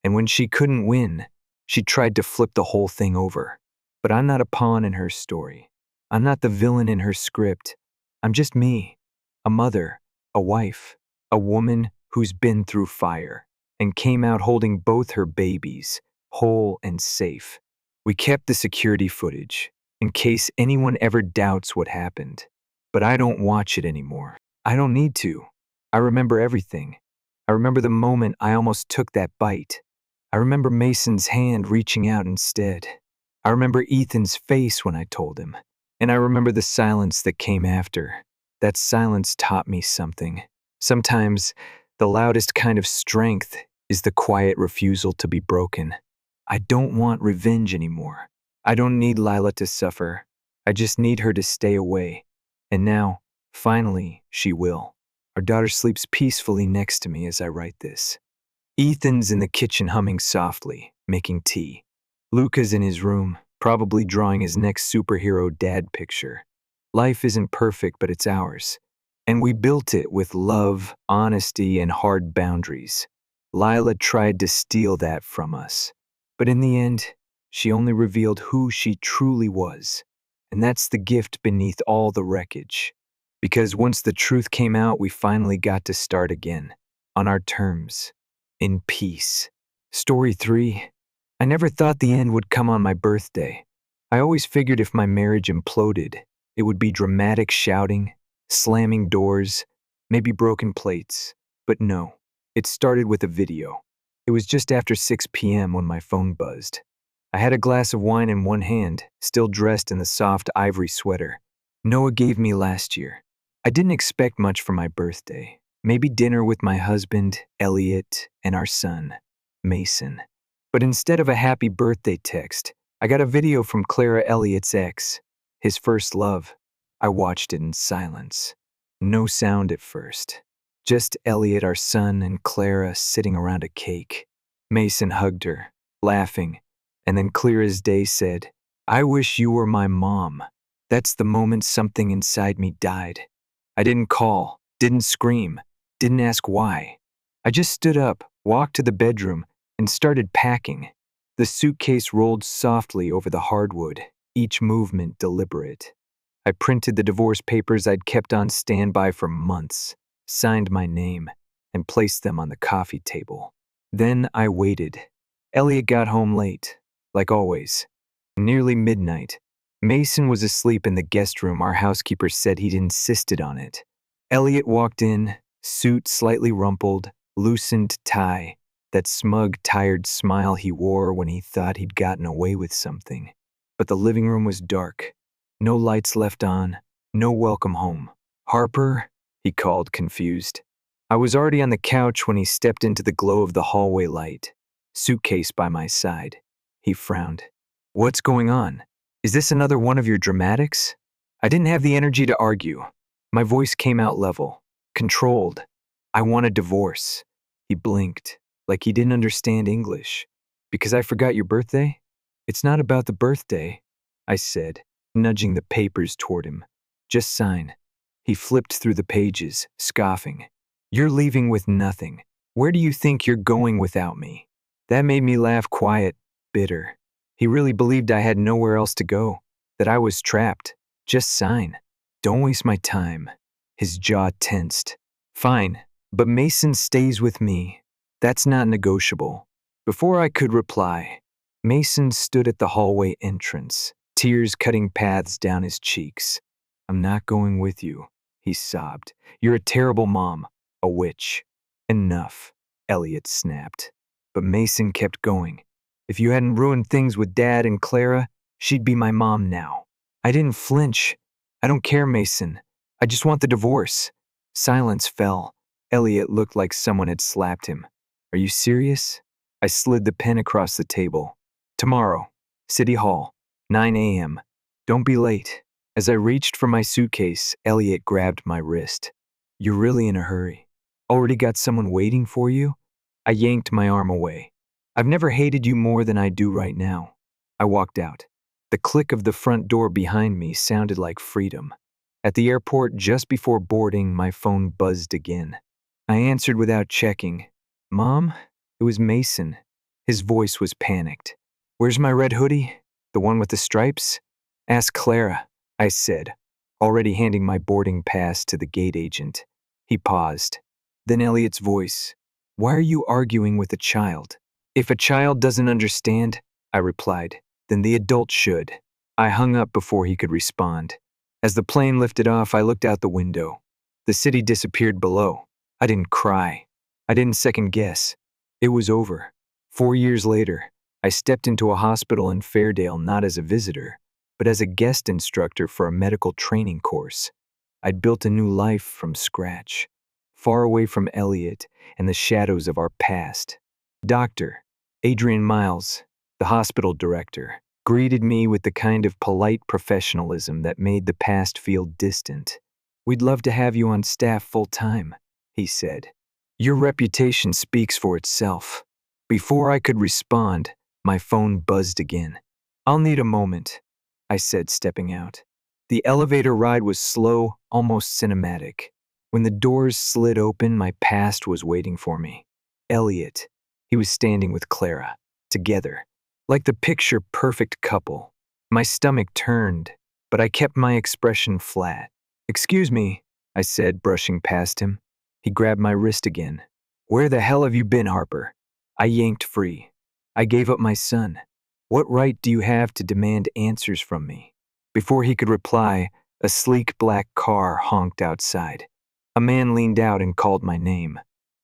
And when she couldn't win, she tried to flip the whole thing over. But I'm not a pawn in her story. I'm not the villain in her script. I'm just me, a mother, a wife, a woman who's been through fire and came out holding both her babies, whole and safe. We kept the security footage in case anyone ever doubts what happened. But I don't watch it anymore. I don't need to. I remember everything. I remember the moment I almost took that bite. I remember Mason's hand reaching out instead. I remember Ethan's face when I told him. And I remember the silence that came after. That silence taught me something. Sometimes the loudest kind of strength is the quiet refusal to be broken. I don't want revenge anymore. I don't need Lila to suffer. I just need her to stay away. And now, finally, she will. Our daughter sleeps peacefully next to me as I write this. Ethan's in the kitchen humming softly, making tea. Luca's in his room, probably drawing his next superhero dad picture. Life isn't perfect, but it's ours. And we built it with love, honesty, and hard boundaries. Lila tried to steal that from us. But in the end, she only revealed who she truly was. And that's the gift beneath all the wreckage. Because once the truth came out, we finally got to start again. On our terms. In peace. Story 3. I never thought the end would come on my birthday. I always figured if my marriage imploded, it would be dramatic shouting, slamming doors, maybe broken plates. But no, it started with a video. It was just after 6 p.m. when my phone buzzed. I had a glass of wine in one hand, still dressed in the soft ivory sweater Noah gave me last year. I didn't expect much for my birthday. Maybe dinner with my husband, Elliot, and our son, Mason. But instead of a happy birthday text, I got a video from Clara, Elliot's ex, his first love. I watched it in silence. No sound at first. Just Elliot, our son, and Clara sitting around a cake. Mason hugged her, laughing, and then clear as day said, "I wish you were my mom." That's the moment something inside me died. I didn't call, didn't scream, didn't ask why. I just stood up, walked to the bedroom, and started packing. The suitcase rolled softly over the hardwood, each movement deliberate. I printed the divorce papers I'd kept on standby for months, signed my name, and placed them on the coffee table. Then I waited. Elliot got home late, like always. Nearly midnight. Mason was asleep in the guest room. Our housekeeper said he'd insisted on it. Elliot walked in, suit slightly rumpled, loosened tie, that smug, tired smile he wore when he thought he'd gotten away with something. But the living room was dark. No lights left on, no welcome home. "Harper?" he called, confused. I was already on the couch when he stepped into the glow of the hallway light, suitcase by my side. He frowned. "What's going on? Is this another one of your dramatics?" I didn't have the energy to argue. My voice came out level, controlled. "I want a divorce." He blinked, like he didn't understand English. "Because I forgot your birthday?" "It's not about the birthday," I said, nudging the papers toward him. "Just sign." He flipped through the pages, scoffing. "You're leaving with nothing. Where do you think you're going without me?" That made me laugh, quiet, bitter. He really believed I had nowhere else to go, that I was trapped. "Just sign. Don't waste my time." His jaw tensed. "Fine, but Mason stays with me. That's not negotiable." Before I could reply, Mason stood at the hallway entrance, tears cutting paths down his cheeks. "I'm not going with you," he sobbed. "You're a terrible mom, a witch." "Enough," Elliot snapped. But Mason kept going. "If you hadn't ruined things with Dad and Clara, she'd be my mom now." I didn't flinch. "I don't care, Mason. I just want the divorce." Silence fell. Elliot looked like someone had slapped him. "Are you serious?" I slid the pen across the table. "Tomorrow, City Hall, 9 a.m. Don't be late." As I reached for my suitcase, Elliot grabbed my wrist. "You're really in a hurry. Already got someone waiting for you?" I yanked my arm away. "I've never hated you more than I do right now." I walked out. The click of the front door behind me sounded like freedom. At the airport, just before boarding, my phone buzzed again. I answered without checking. "Mom?" It was Mason. His voice was panicked. "Where's my red hoodie? The one with the stripes?" "Ask Clara," I said, already handing my boarding pass to the gate agent. He paused. Then Elliot's voice. "Why are you arguing with a child?" "If a child doesn't understand," I replied, "then the adult should." I hung up before he could respond. As the plane lifted off, I looked out the window. The city disappeared below. I didn't cry. I didn't second guess. It was over. 4 years later, I stepped into a hospital in Fairdale not as a visitor, but as a guest instructor for a medical training course. I'd built a new life from scratch, far away from Elliot and the shadows of our past. Dr. Adrian Miles, the hospital director, greeted me with the kind of polite professionalism that made the past feel distant. "We'd love to have you on staff full-time," he said. "Your reputation speaks for itself." Before I could respond, my phone buzzed again. I'll need a moment, I said, stepping out. The elevator ride was slow, almost cinematic. When the doors slid open, my past was waiting for me. Elliot. He was standing with Clara, together, like the picture-perfect couple. My stomach turned, but I kept my expression flat. "Excuse me," I said, brushing past him. He grabbed my wrist again. "Where the hell have you been, Harper?" I yanked free. "I gave up my son. What right do you have to demand answers from me?" Before he could reply, a sleek black car honked outside. A man leaned out and called my name.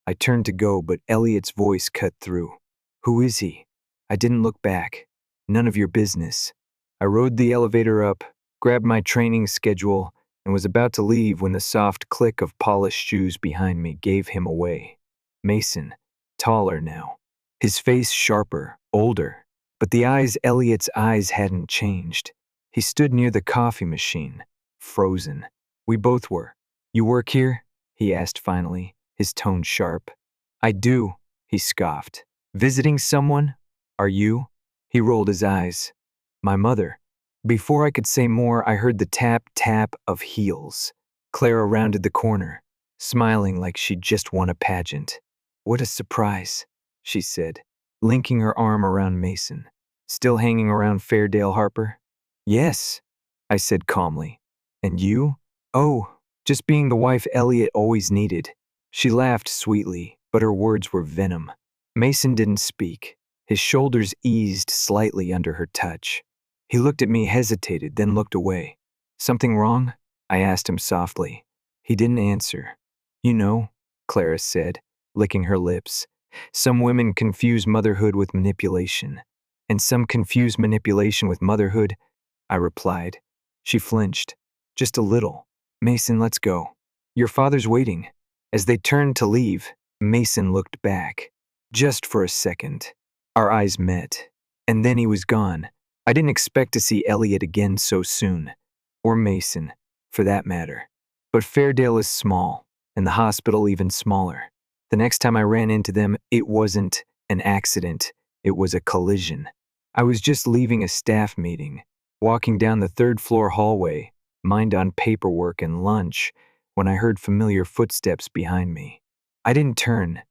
I turned to go, but Elliot's voice cut through. "Who is he?" I didn't look back. "None of your business." I rode the elevator up, grabbed my training schedule, and was about to leave when the soft click of polished shoes behind me gave him away. Mason, taller now, his face sharper, older, but the eyes, Elliot's eyes, hadn't changed. He stood near the coffee machine, frozen. We both were. "You work here?" he asked finally, his tone sharp. "I do," he scoffed. "Visiting someone? Are you?" He rolled his eyes. "My mother." Before I could say more, I heard the tap-tap of heels. Clara rounded the corner, smiling like she'd just won a pageant. "What a surprise," she said, linking her arm around Mason. "Still hanging around Fairdale, Harper?" "Yes," I said calmly. "And you?" "Oh, just being the wife Elliot always needed." She laughed sweetly, but her words were venom. Mason didn't speak. His shoulders eased slightly under her touch. He looked at me, hesitated, then looked away. "Something wrong?" I asked him softly. He didn't answer. "You know," Clara said, licking her lips, "some women confuse motherhood with manipulation. And some confuse manipulation with motherhood," I replied. She flinched. "Just a little. Mason, let's go. Your father's waiting." As they turned to leave, Mason looked back. Just for a second. Our eyes met. And then he was gone. I didn't expect to see Elliot again so soon. Or Mason, for that matter. But Fairdale is small, and the hospital even smaller. The next time I ran into them, it wasn't an accident. It was a collision. I was just leaving a staff meeting, walking down the third-floor hallway, mind on paperwork and lunch, when I heard familiar footsteps behind me. I didn't turn.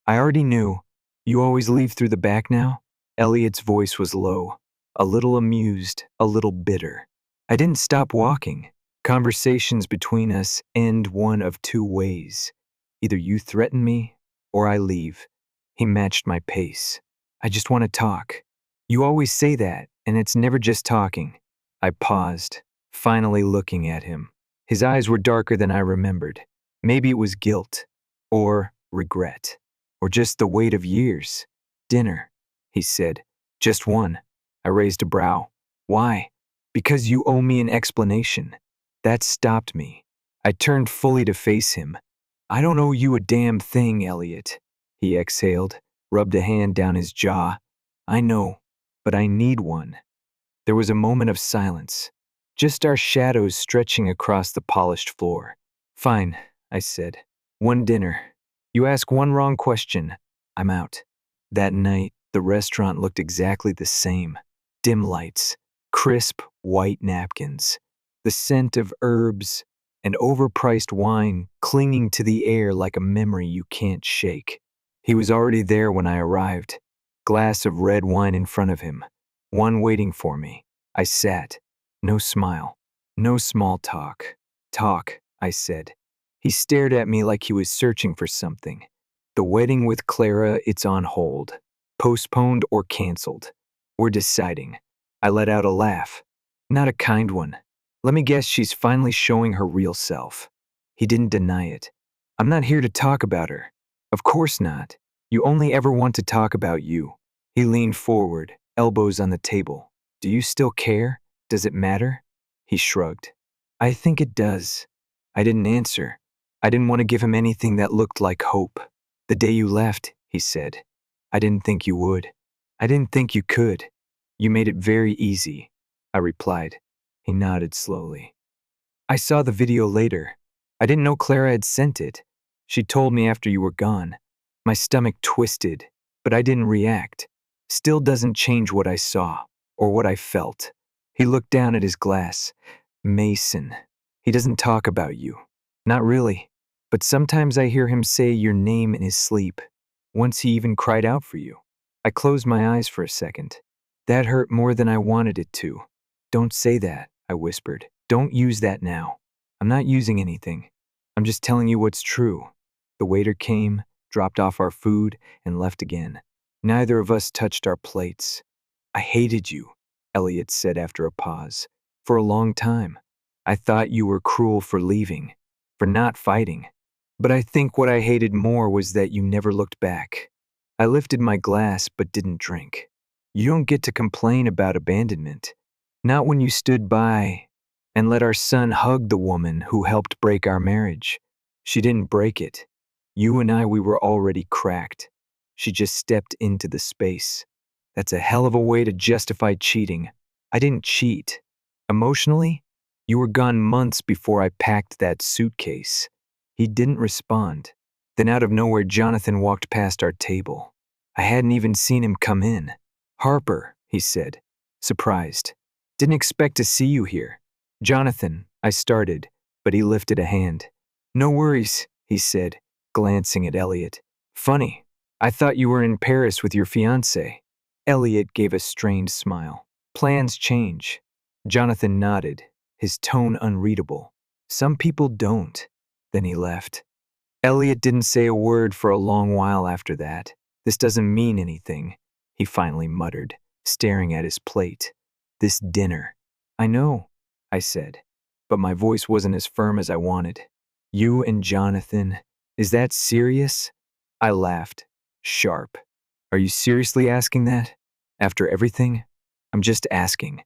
I already knew. "You always leave through the back now?" Elliot's voice was low, a little amused, a little bitter. I didn't stop walking. Conversations between us end one of two ways. Either you threaten me, or I leave. He matched my pace. "I just want to talk." "You always say that, and it's never just talking." I paused, finally looking at him. His eyes were darker than I remembered. Maybe it was guilt, or regret, or just the weight of years. "Dinner," he said. "Just one." I raised a brow. "Why?" "Because you owe me an explanation." That stopped me. I turned fully to face him. "I don't owe you a damn thing, Elliot," he exhaled, rubbed a hand down his jaw. "I know, but I need one." There was a moment of silence, just our shadows stretching across the polished floor. "Fine," I said. "One dinner. You ask one wrong question, I'm out." That night, the restaurant looked exactly the same. Dim lights, crisp white napkins, the scent of herbs, and overpriced wine clinging to the air like a memory you can't shake. He was already there when I arrived, glass of red wine in front of him, one waiting for me. I sat. No smile, no small talk. "Talk," I said. He stared at me like he was searching for something. "The wedding with Clara, it's on hold. Postponed or canceled. We're deciding." I let out a laugh. Not a kind one. "Let me guess, she's finally showing her real self." He didn't deny it. "I'm not here to talk about her." "Of course not. You only ever want to talk about you." He leaned forward, elbows on the table. "Do you still care? Does it matter?" He shrugged. "I think it does." I didn't answer. I didn't want to give him anything that looked like hope. "The day you left," he said. "I didn't think you would. I didn't think you could. You made it very easy," I replied. He nodded slowly. "I saw the video later. I didn't know Clara had sent it. She told me after you were gone." My stomach twisted, but I didn't react. Still doesn't change what I saw. or what I felt. He looked down at his glass. Mason. He doesn't talk about you. Not really. But sometimes I hear him say your name in his sleep. Once he even cried out for you. I closed my eyes for a second. That hurt more than I wanted it to. Don't say that, I whispered. Don't use that now. I'm not using anything. I'm just telling you what's true. The waiter came, dropped off our food, and left again. Neither of us touched our plates. I hated you, Elliot said after a pause. For a long time. I thought you were cruel for leaving, for not fighting. But I think what I hated more was that you never looked back. I lifted my glass but didn't drink. You don't get to complain about abandonment. Not when you stood by and let our son hug the woman who helped break our marriage. She didn't break it. You and I, we were already cracked. She just stepped into the space. That's a hell of a way to justify cheating. I didn't cheat. Emotionally, you were gone months before I packed that suitcase. He didn't respond. Then out of nowhere, Jonathan walked past our table. I hadn't even seen him come in. Harper, he said, surprised. Didn't expect to see you here. Jonathan, I started, but he lifted a hand. No worries, he said, glancing at Elliot. Funny, I thought you were in Paris with your fiancé. Elliot gave a strained smile. Plans change. Jonathan nodded, his tone unreadable. Some people don't. Then he left. Elliot didn't say a word for a long while after that. This doesn't mean anything, he finally muttered, staring at his plate. This dinner. I know, I said, but my voice wasn't as firm as I wanted. You and Jonathan, is that serious? I laughed, sharp. Are you seriously asking that? After everything? I'm just asking.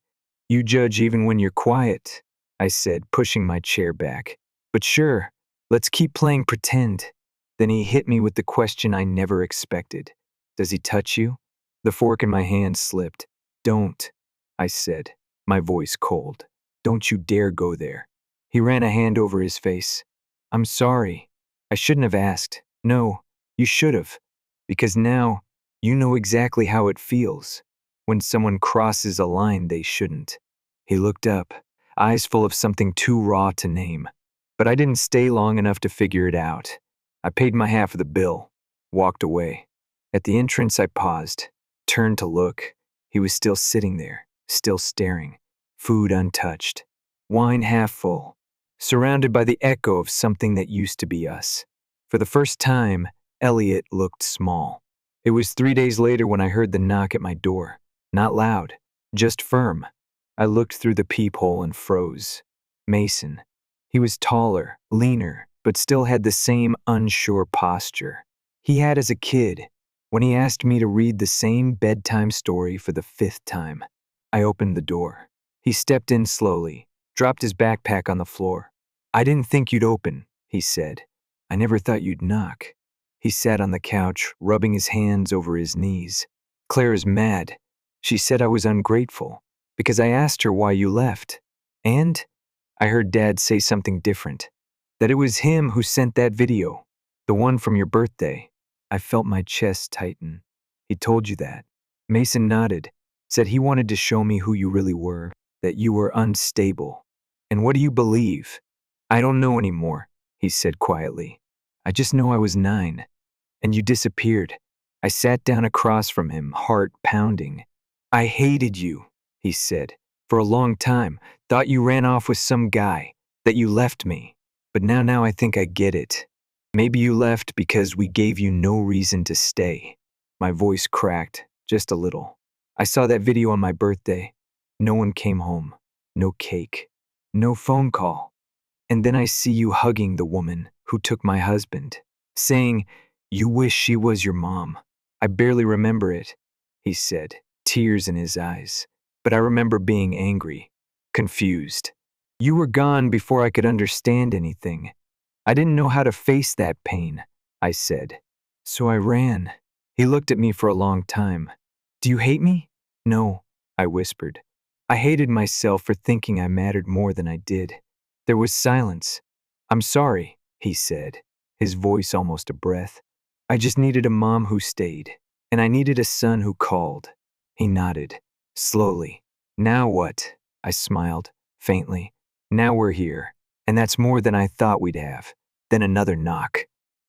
You judge even when you're quiet, I said, pushing my chair back. But sure, let's keep playing pretend. Then he hit me with the question I never expected. Does he touch you? The fork in my hand slipped. Don't, I said, my voice cold. Don't you dare go there. He ran a hand over his face. I'm sorry. I shouldn't have asked. No, you should have. Because now, you know exactly how it feels when someone crosses a line they shouldn't. He looked up, eyes full of something too raw to name. But I didn't stay long enough to figure it out. I paid my half of the bill, walked away. At the entrance, I paused, turned to look. He was still sitting there, still staring, food untouched, wine half full, surrounded by the echo of something that used to be us. For the first time, Elliot looked small. It was 3 days later when I heard the knock at my door. Not loud, just firm. I looked through the peephole and froze. Mason. He was taller, leaner, but still had the same unsure posture he had as a kid when he asked me to read the same bedtime story for the 5th time. I opened the door. He stepped in slowly, dropped his backpack on the floor. I didn't think you'd open, he said. I never thought you'd knock. He sat on the couch, rubbing his hands over his knees. Claire's mad. She said I was ungrateful because I asked her why you left. And I heard Dad say something different, that it was him who sent that video, the one from your birthday. I felt my chest tighten. He told you that. Mason nodded, said he wanted to show me who you really were, that you were unstable. And what do you believe? I don't know anymore, he said quietly. I just know I was 9. And you disappeared. I sat down across from him, heart pounding. I hated you, he said. For a long time, thought you ran off with some guy, that you left me. But now I think I get it. Maybe you left because we gave you no reason to stay. My voice cracked, just a little. I saw that video on my birthday. No one came home. No cake. No phone call. And then I see you hugging the woman who took my husband, saying, you wish she was your mom. I barely remember it, he said, tears in his eyes. But I remember being angry, confused. You were gone before I could understand anything. I didn't know how to face that pain, I said. So I ran. He looked at me for a long time. Do you hate me? No, I whispered. I hated myself for thinking I mattered more than I did. There was silence. I'm sorry, he said, his voice almost a breath. I just needed a mom who stayed, and I needed a son who called. He nodded, slowly, Now what? I smiled, faintly. Now we're here, and that's more than I thought we'd have. Then another knock.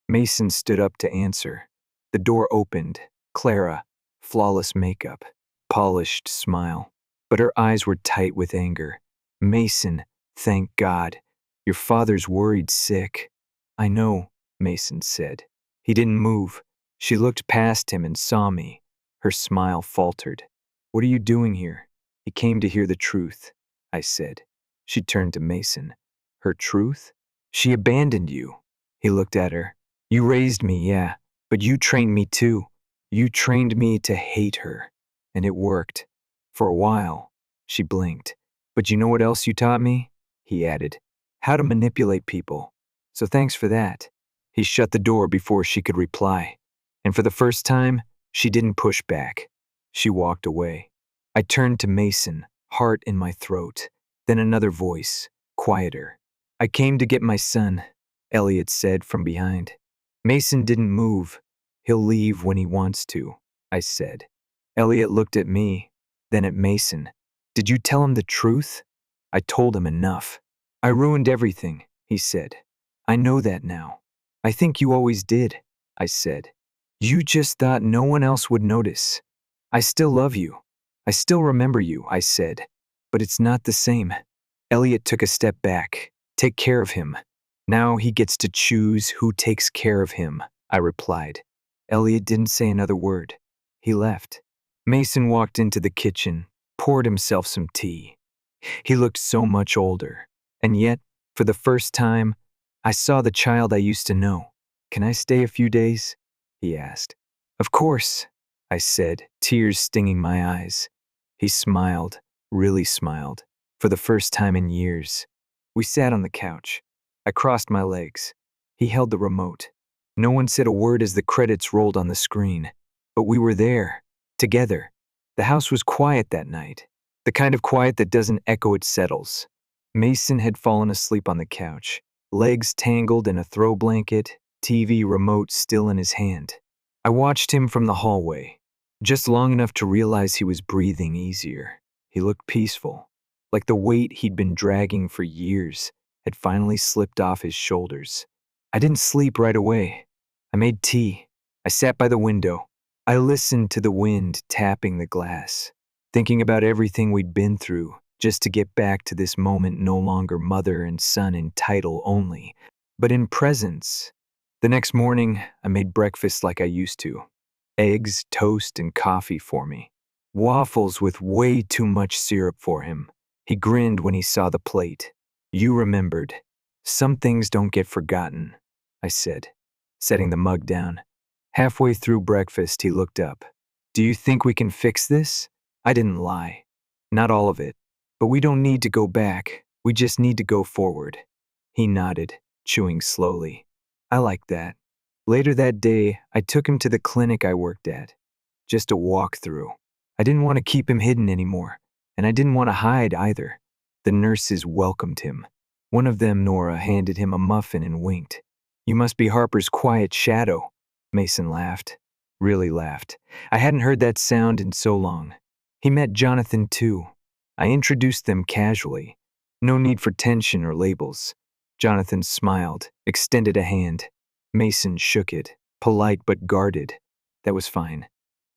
Mason stood up to answer. The door opened. Clara, flawless makeup, polished smile, but her eyes were tight with anger. Mason, thank God. Your father's worried sick. I know, Mason said. He didn't move. She looked past him and saw me. Her smile faltered. What are you doing here? He came to hear the truth, I said. She turned to Mason. Her truth? She abandoned you. He looked at her. You raised me, yeah, but you trained me too. You trained me to hate her. And it worked. For a while. She blinked. But you know what else you taught me? He added. How to manipulate people. So thanks for that. He shut the door before she could reply. And for the first time, she didn't push back. She walked away. I turned to Mason, heart in my throat. Then another voice, quieter. I came to get my son, Elliot said from behind. Mason didn't move. He'll leave when he wants to, I said. Elliot looked at me, then at Mason. Did you tell him the truth? I told him enough. I ruined everything, he said. I know that now. I think you always did, I said. You just thought no one else would notice. I still love you. I still remember you, I said. But it's not the same. Elliot took a step back. Take care of him. Now he gets to choose who takes care of him, I replied. Elliot didn't say another word. He left. Mason walked into the kitchen, poured himself some tea. He looked so much older. And yet, for the first time, I saw the child I used to know. Can I stay a few days? He asked. Of course, I said, tears stinging my eyes. He smiled, really smiled, for the first time in years. We sat on the couch. I crossed my legs. He held the remote. No one said a word as the credits rolled on the screen. But we were there, together. The house was quiet that night. The kind of quiet that doesn't echo, it settles. Mason had fallen asleep on the couch, legs tangled in a throw blanket, TV remote still in his hand. I watched him from the hallway, just long enough to realize he was breathing easier. He looked peaceful, like the weight he'd been dragging for years had finally slipped off his shoulders. I didn't sleep right away. I made tea. I sat by the window. I listened to the wind tapping the glass, thinking about everything we'd been through just to get back to this moment, no longer mother and son in title only, but in presence. The next morning, I made breakfast like I used to. Eggs, toast, and coffee for me. Waffles with way too much syrup for him. He grinned when he saw the plate. You remembered. Some things don't get forgotten, I said, setting the mug down. Halfway through breakfast, he looked up. Do you think we can fix this? I didn't lie. Not all of it. But we don't need to go back. We just need to go forward. He nodded, chewing slowly. I like that. Later that day, I took him to the clinic I worked at. Just a walk-through. I didn't want to keep him hidden anymore, and I didn't want to hide either. The nurses welcomed him. One of them, Nora, handed him a muffin and winked. You must be Harper's quiet shadow. Mason laughed. Really laughed. I hadn't heard that sound in so long. He met Jonathan too. I introduced them casually. No need for tension or labels. Jonathan smiled, extended a hand. Mason shook it, polite but guarded. That was fine.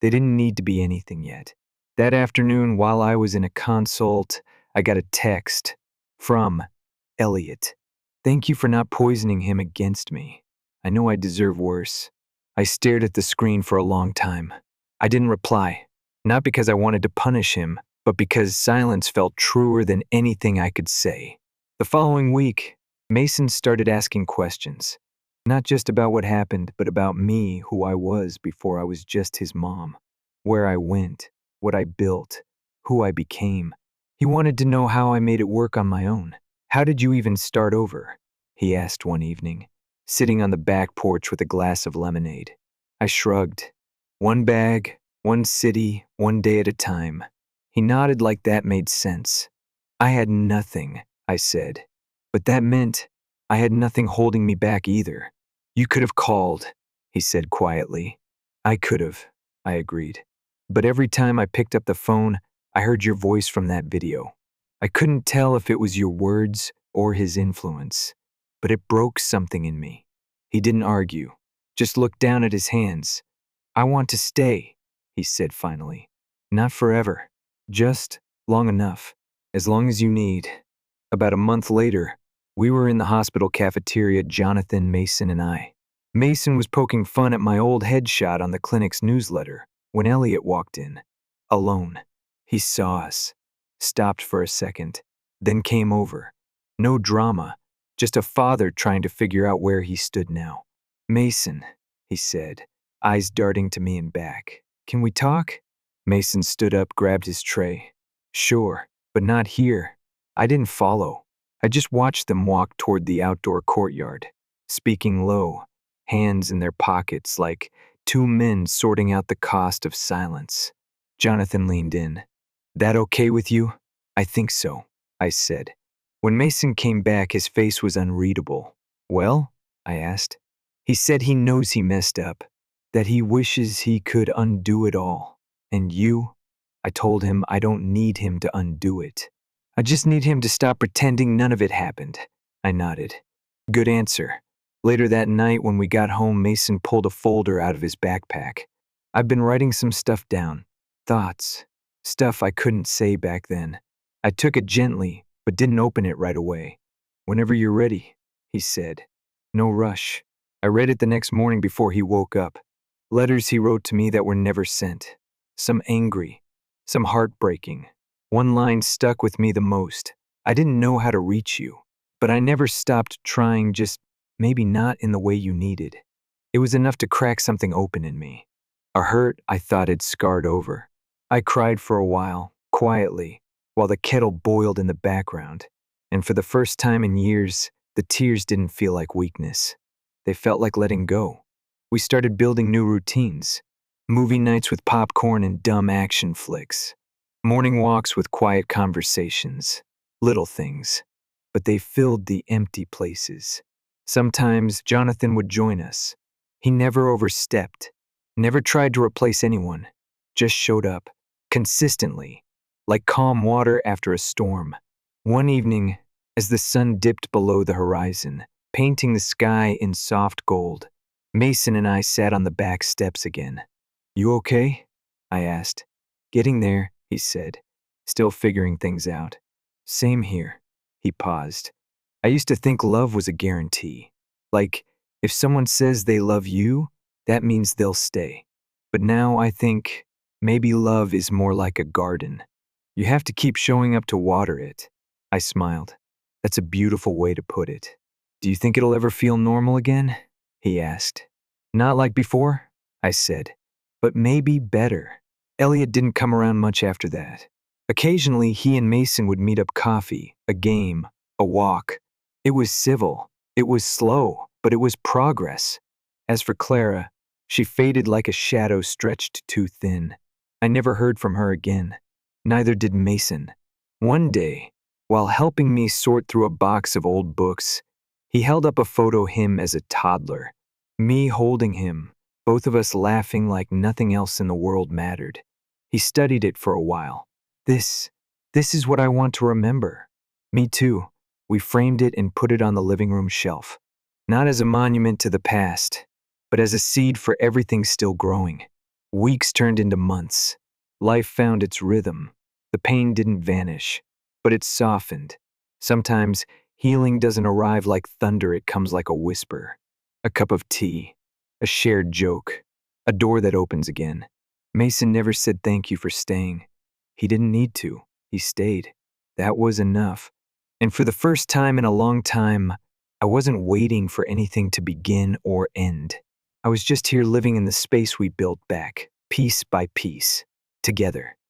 They didn't need to be anything yet. That afternoon, while I was in a consult, I got a text from Elliot. Thank you for not poisoning him against me. I know I deserve worse. I stared at the screen for a long time. I didn't reply, not because I wanted to punish him, but because silence felt truer than anything I could say. The following week, Mason started asking questions. Not just about what happened, but about me, who I was before I was just his mom. Where I went, what I built, who I became. He wanted to know how I made it work on my own. How did you even start over? He asked one evening, sitting on the back porch with a glass of lemonade. I shrugged. One bag, one city, one day at a time. He nodded like that made sense. I had nothing, I said. But that meant I had nothing holding me back either. You could have called, he said quietly. I could have, I agreed. But every time I picked up the phone, I heard your voice from that video. I couldn't tell if it was your words or his influence, but it broke something in me. He didn't argue, just looked down at his hands. I want to stay, he said finally. Not forever, just long enough, as long as you need. About a month later, we were in the hospital cafeteria, Jonathan, Mason, and I. Mason was poking fun at my old headshot on the clinic's newsletter when Elliot walked in, alone. He saw us, stopped for a second, then came over. No drama, just a father trying to figure out where he stood now. Mason, he said, eyes darting to me and back. Can we talk? Mason stood up, grabbed his tray. Sure, but not here. I didn't follow. I just watched them walk toward the outdoor courtyard, speaking low, hands in their pockets like two men sorting out the cost of silence. Jonathan leaned in. That okay with you? I think so, I said. When Mason came back, his face was unreadable. Well? I asked. He said he knows he messed up, that he wishes he could undo it all. And you? I told him I don't need him to undo it. I just need him to stop pretending none of it happened. I nodded. Good answer. Later that night when we got home, Mason pulled a folder out of his backpack. I've been writing some stuff down. Thoughts. Stuff I couldn't say back then. I took it gently, but didn't open it right away. Whenever you're ready, he said. No rush. I read it the next morning before he woke up. Letters he wrote to me that were never sent. Some angry, some heartbreaking. One line stuck with me the most. I didn't know how to reach you, but I never stopped trying, just maybe not in the way you needed. It was enough to crack something open in me. A hurt I thought had scarred over. I cried for a while, quietly, while the kettle boiled in the background. And for the first time in years, the tears didn't feel like weakness. They felt like letting go. We started building new routines. Movie nights with popcorn and dumb action flicks. Morning walks with quiet conversations. Little things. But they filled the empty places. Sometimes Jonathan would join us. He never overstepped. Never tried to replace anyone. Just showed up. Consistently. Like calm water after a storm. One evening, as the sun dipped below the horizon, painting the sky in soft gold, Mason and I sat on the back steps again. You okay? I asked. Getting there, he said, still figuring things out. Same here. He paused. I used to think love was a guarantee. Like, if someone says they love you, that means they'll stay. But now I think maybe love is more like a garden. You have to keep showing up to water it. I smiled. That's a beautiful way to put it. Do you think it'll ever feel normal again? He asked. Not like before, I said, but maybe better. Elliot didn't come around much after that. Occasionally, he and Mason would meet up, coffee, a game, a walk. It was civil, it was slow, but it was progress. As for Clara, she faded like a shadow stretched too thin. I never heard from her again. Neither did Mason. One day, while helping me sort through a box of old books, he held up a photo of him as a toddler. Me holding him, both of us laughing like nothing else in the world mattered. He studied it for a while. This is what I want to remember. Me too. We framed it and put it on the living room shelf. Not as a monument to the past, but as a seed for everything still growing. Weeks turned into months. Life found its rhythm. The pain didn't vanish, but it softened. Sometimes healing doesn't arrive like thunder, it comes like a whisper. A cup of tea, a shared joke, a door that opens again. Mason never said thank you for staying. He didn't need to. He stayed. That was enough. And for the first time in a long time, I wasn't waiting for anything to begin or end. I was just here living in the space we built back, piece by piece, together.